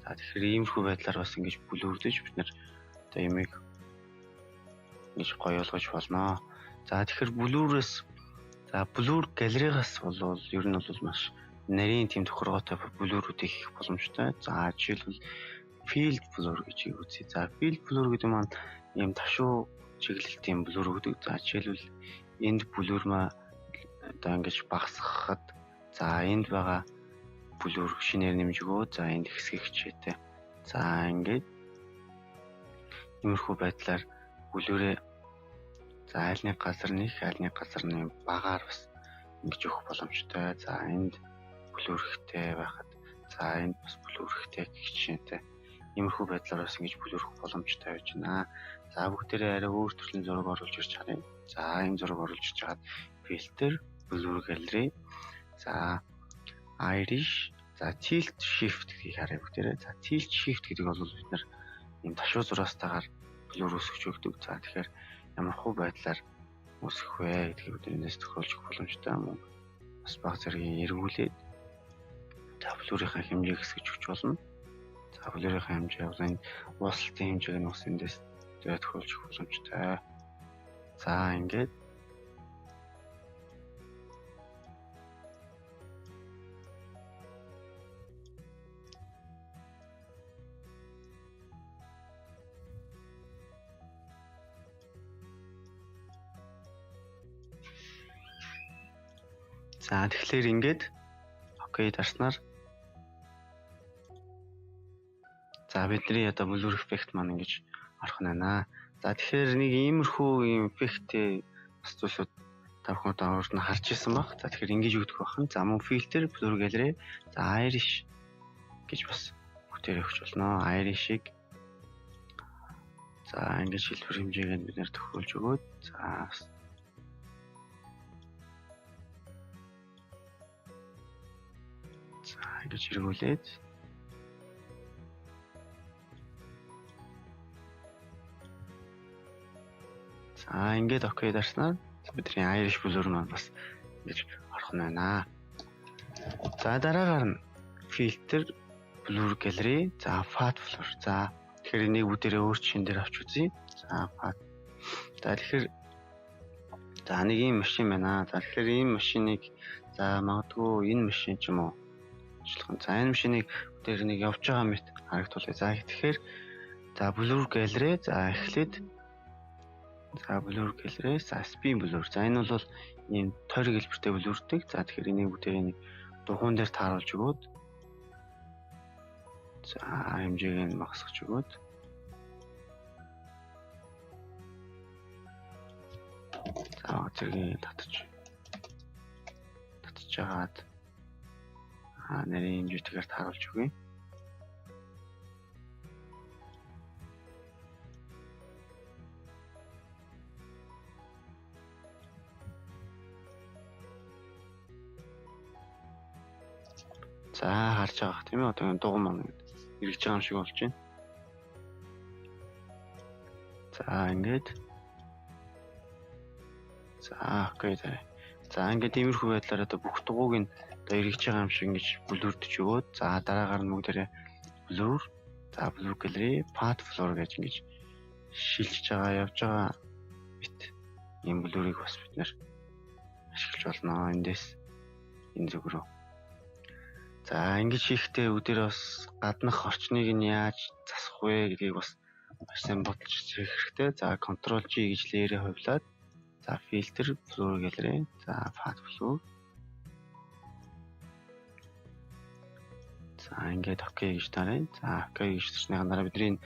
За тэгэхээр иймэрхүү байдлаар бас ингэж blurдэж бид нэр одоо ямиг ингэж гоё болгож болно. За тэгэхээр blur галерейгаас бол ер нь бол маш нарийн тийм тохиргоотой blur-уудыг хийх боломжтой. За жишээлбэл field blur гэж үзье. За field blur гэдэг маань ийм ташуу чиглэлтийн blur гэдэг. За жишээлбэл энд blur маа одоо ингэж багасгахад за энд байгаа blur шинээр нэмж өгөө. За энд хэсгийг хичээтэй. За ингээд иймэрхүү байдлаар blur-ээ за айлны газар нь багаар бас ингэж өгөх боломжтой. За энд blur ихтэй байхад за энд бас blur ихтэй гэх жишээтэй. Иймэрхүү байдлаар бас ингэж blur өгөх боломжтой байж байна. За бүгдээрээ арай өөр төрлийн зураг оруулж ирж харъя. За энэ зураг оруулж ирж хагаад filter, blur gallery, за Irish, За tilt shift гэдгийг харъя бүгдээрээ. За tilt shift гэдэг бол бид нар ийм ташуу зураастайгаар блур өсгөж өгдөг. За тэгэхээр ямар хуу байдлаар өсгөх вэ гэдгийг бид энэс тохиолж өгөх боломжтой юм уу? Бас баг зэргийн эргүүлээд за блурийнхаа хэмжээг өсгөж өгч болно. За блурийнхаа хэмжээ бол энэ ууслалтын хэмжээг нь бас эндээс тохиолж өгөх боломжтой. За ингээд за тэгэхээр ингээд окей дарснаар за бидний одоо blur effect маань ингэж орох нь байна. За тэгэхээр нэг иймэрхүү юм эффекттэй бас зүйлсүүд та бүхэн одоо урд нь харж ирсэн баг. За тэгэхээр ингэж өгдөг байна. За мөн filter blur gallery за irish гэж бас бүтээр өгч болно. Irish-ийг за ингэж шилбэр хэмжээгээ бид нэр тохиолж өгөөд за ингэж эргүүлээд за ингээд окей дарснаар бидний Irish blur маань бас ингэж орох нь байна. За дараагаар нь filter blur gallery за fat blur за тэгэхээр энийг бүгдээрээ өөр шин дээр авч үзье. За fat за тэгэхээр за нэг ийм машин байна. За тэгэхээр ийм машиныг за магадгүй энэ машин ч юм уу за энэ машиныг дээр нэг явж байгаа мэт харагдуулъя. За тэгэхээр за blur gallery за эхлээд за blur gallery за spin blur. За энэ бол ийм тойрог хэлбэртэй blurдэг. За тэгэхээр энийг бүгдээ нэг дугуун дээр тааруулж өгөөд за хэмжээг нь багасгаж өгөөд за зэргийн татж жагаад нарийн хэмжээтэйгээр тааруулж өгье. За харж байгаа тийм ээ одоо энэ дугуй маань эргэж байгаа юм шиг болж байна. За ингээд за окей за ингээд иймэрхүү байдлаар одоо бүх дугуйг нь одоо эргэж байгаа юм шиг ингэж блурдж өгөөд за дараагаар нь бүгдээрээ blur за blur gallery path blur гэж ингэж шилжиж байгаа явж байгаа бит ийм blur-ыг бас бид нэр ашиглаж болно эндээс энэ зүг рүү. За ингэж хийхдээ бүгдээрээ бас гаднах орчныг нь яаж засах вэ гэдгийг бас маш сайн бодож хийх хэрэгтэй. За Ctrl G гэж лээрээ хувлаад за filter blur gallery за path blur за ингээд окей гэж дарая. За окей гэж тэрснийхэн дараа бидний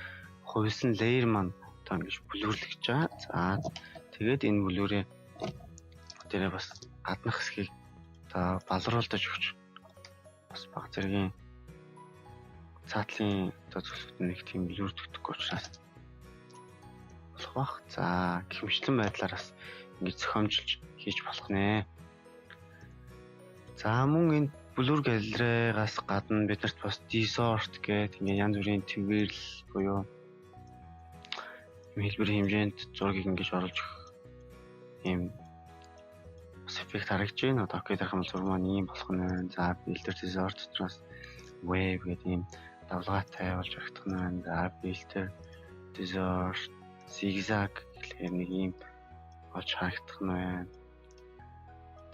хувьсан layer маань одоо ингэж блүрлэгч байгаа. За тэгээд энэ блүрээ тэрээ бас гаднах хэсгийг одоо балруулдаж өгч бас баг зэргийн цаатлын одоо зүйлсүүд нэг тийм блүрдэгдэхгүй учраас болох бах. За гихмичлэн байдлаар бас ингэж зохиомжилж хийж болох нэ. За мөн энэ blur gallery-гаас гадна биднэрт бас distort гэх ингээ янз бүрийн твэрл буюу хэлбэр хэмжээнд зургийг ингэж оруулж өгөх ийм эффект харагдаж байна. Одоо окей дарах юм бол зураг маань ийм болох нь байна. За filter distort дотроос wave гэдэг ийм давлгаатай болж харагдах нь байна. За filter distort zigzag гэхлээр нэг ийм болж харагдах нь байна.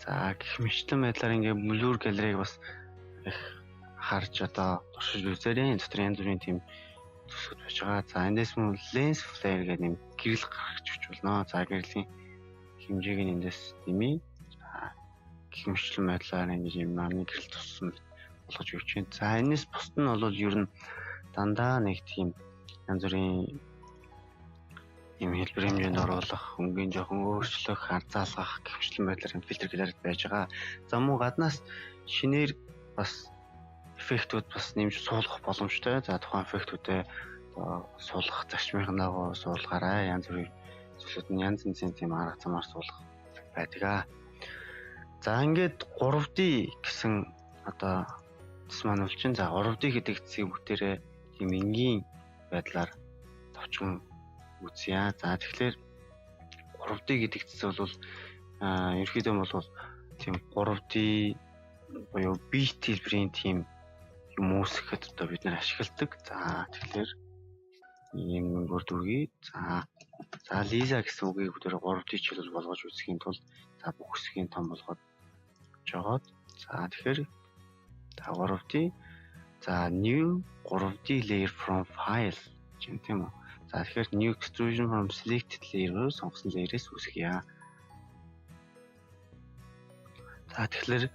За гэх мэтлэн байдлаар ингээ blur gallery-г бас их харж одоо туршиж үзээрэй. Дотор янз бүрийн тийм төсөд байж байгаа. За эндээс мөн lens flare гэдэг юм гэрэл гаргаж өгч болно. За гэрлийн хэмжээг нь эндээс нэмье. Гэх мэтлэн байдлаар ингэж юм нарны гэрэл туссан болгож өгч байна. За энэс бусд нь бол ер нь дандаа нэг тийм янз бүрийн юм хэлбэр хэмжээнд оруулах, өнгийн жоохон өөрчлөх, харьцаалгах гэх мэтлэн байдлаар фильтр гэлэрд байж байгаа. За мөн гаднаас шинээр бас эффектүүд бас нэмж суулгах боломжтой. За тухайн эффектүүдээ суулгах зарчмын дагуу суулгаарай. Янз бүрийн зүйлсүүд нь янз янзын тийм арга замаар суулгах байдаг. За ингээд 3D гэсэн одоо Тэс маань бол чинь за 3D гэдэг цэцгийг бүгдээрээ тийм энгийн байдлаар товчхон үзье. За тэгэхээр 3D гэдэг цэц бол ерөнхийдөө бол тийм 3D буюу бит хэлбэрийн тийм юм үүсгэхэд одоо бид нэр ашигладаг. За тэгэхээр ийм бүрдүргий. За Лиза гэсэн үгийг бүгдээр 3D чиглэл болгож үзэхийн тулд за бүх хэсгийн том болгоод жоод за тэгэхээр 3D за new 3D layer from file чинь тийм үү. За тэгэхээр new extrusion from selected layer сонгосон layer-ээс үүсгье. За тэгэхээр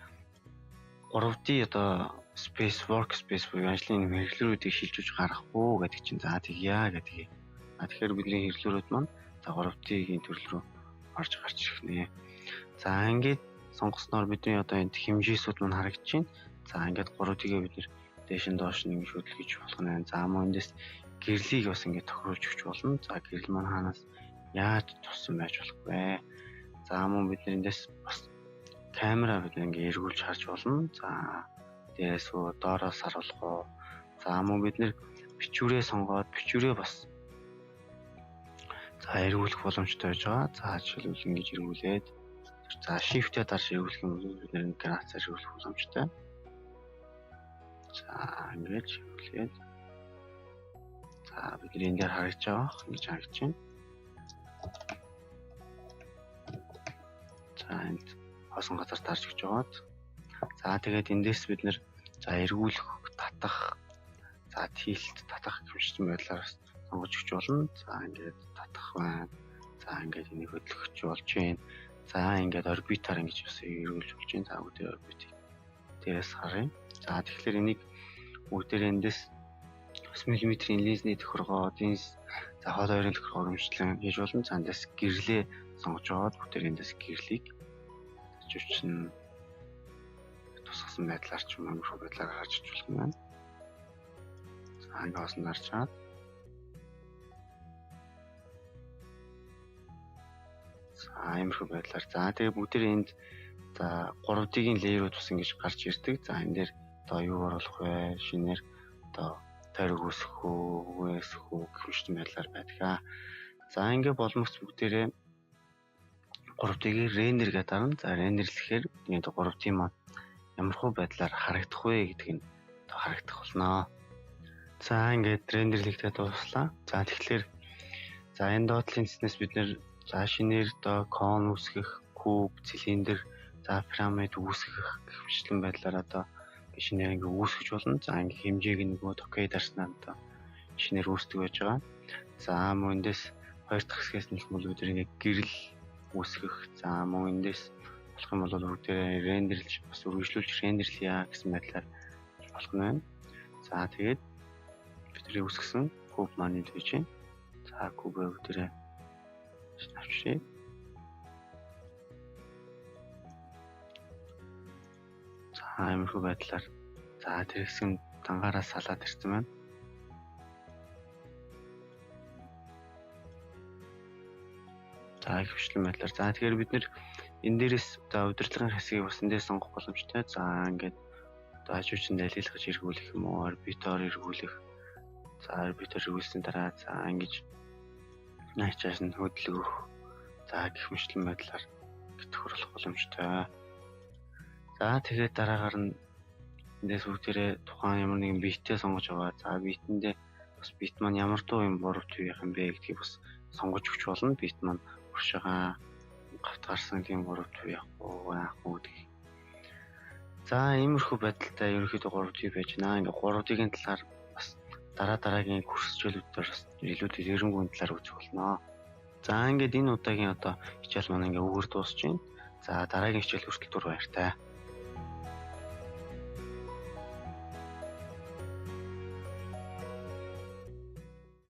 3D одоо space workspace буюу ажлын хэрэглэрүүдийг шилжүүлж гаргах уу гэдэг чинь за тэгье гэдэг. Тэгэхээр бидний хэрэглэрүүд маань за 3D-ийн төрөл рүү орж гарч ирэх нэ. За ингээд сонгосноор бидний одоо энд хэмжээсүүд маань харагдаж байна. За ингээд 3D-гээ бид нэр дээш нь доош нь ингэ хөдөлгөж болох нь. За мөн эндээс гэрлийг бас ингэ тохируулж өгч болно. За гэрэл маань хаанаас яаж туссан байж болох вэ? За мөн бид эндээс бас камера бид ингэ эргүүлж харж болно. За дээрээс доороос харуулах уу. За мөн бид нэр бичвэрээ сонгоод бичвэрээ бас за эргүүлэх боломжтой байж байгаа. За жишээлбэл ингэж эргүүлээд за shift-ээр дарж эргүүлэх юм бол бид нэр графикаар эргүүлэх боломжтой. За ингэж эргүүлээд за бидний энэ дээр харагдаж байгаа ингэж харагдаж байна. За энд хоосон газар тарж өгч байгаад за тэгээд эндээс бид нэр за эргүүлэх татах за тилт татах гэмшсэн байдлаар сонгож өгч болно. За ингээд татах байна. За ингээд энийг хөдлөхч болж байна. За ингээд орбитаар ингэж бас эргүүлж болж байна. За бүгд орбитыг дээрээс харъя. За тэгэхээр энийг бүгдээр эндээс 9 мм-ийн линзний тохиргоо, линз за хоол хоёрын тохиргоо гэмшлэн хийж болно. За эндээс гэрлээ сонгож аваад бүгдээр эндээс гэрлийг таживчин тусгасан байдлаар ч юм уу хөө байдлаар харж болох юм байна. За ингээд осон дарчаад за иймэрхүү байдлаар за тэгээ бүгдээр энд за 3D-ийн лейерүүд бас ингэж гарч ирдэг. За энэ дээр одоо юу оруулах вэ? Шинээр одоо тойрог үүсгэх үү, үгээсэх үү гэх мэт байдлаар байдаг. За ингэ боломжтой бүгдээрээ 3D-ийг рендер гэдэг дарна. За рендерлэхээр энэ 3D маань ямархуу байдлаар харагдах вэ гэдг нь одоо харагдах болно. За ингээд рендерлэгдээд дуслаа. За тэгэхээр за энэ доотлын цэснээс бид нэр за шинээр одоо кон үүсгэх, куб, цилиндр, за пирамид үүсгэх гэх мэтлэн байдлаар одоо шинээр ингээ үүсгэж болно. За ингээ хэмжээг нөгөө токей дарснаа одоо шинээр үүсдэг байж байгаа. За мөн эндээс хоёр дахь хэсгээс нь бол бид ингээ гэрэл үүсгэх. За мөн эндээс болох юм бол бүгдээ рендерлж бас үргэлжлүүлж рендерлэе гэсэн байдлаар болох нь байна. За тэгээд бидний үүсгэсэн куб маань энд байж байна. За кубээ бүгдээ авчиръя. За иймэрхүү байдлаар за тэр хэсэг дангаараа салаад ирсэн байна. За хөвчлэн байдлаар за тэгэхээр бид нэр энэ дээрээс одоо удирдлагын хэсгийг бас эндээс сонгох боломжтой. За ингээд одоо хажуучинд алилгаж эргүүлэх юм уу, орбитоор эргүүлэх. За орбитоор эргүүлсэн дараа за ингэж наачаас нь хөдөлгөх. За гэх мэтлэн байдлаар тохируулах боломжтой. За тэгээд дараагаар нь эндээс бүгдээрээ тухайн ямар нэгэн битээ сонгож аваа. За битэндээ бас бит маань ямар дуу юм буруу төвийнх юм бэ гэдгийг бас сонгож өгч болно. Бит маань уршигаа гавт гарсан тийм буруу төв яах уу гэдэг. За иймэрхүү байдалтай ерөнхийдөө 3D байж байна. Ингээ 3D-ийн талаар бас дараагийн курсчлүүдээр бас илүү дэлгэрэнгүй талаар үзэх болно. За ингээд энэ удаагийн одоо хичээл маань ингээ өгөр дуусч байна. За дараагийн хичээл хүртэл түр баяртай.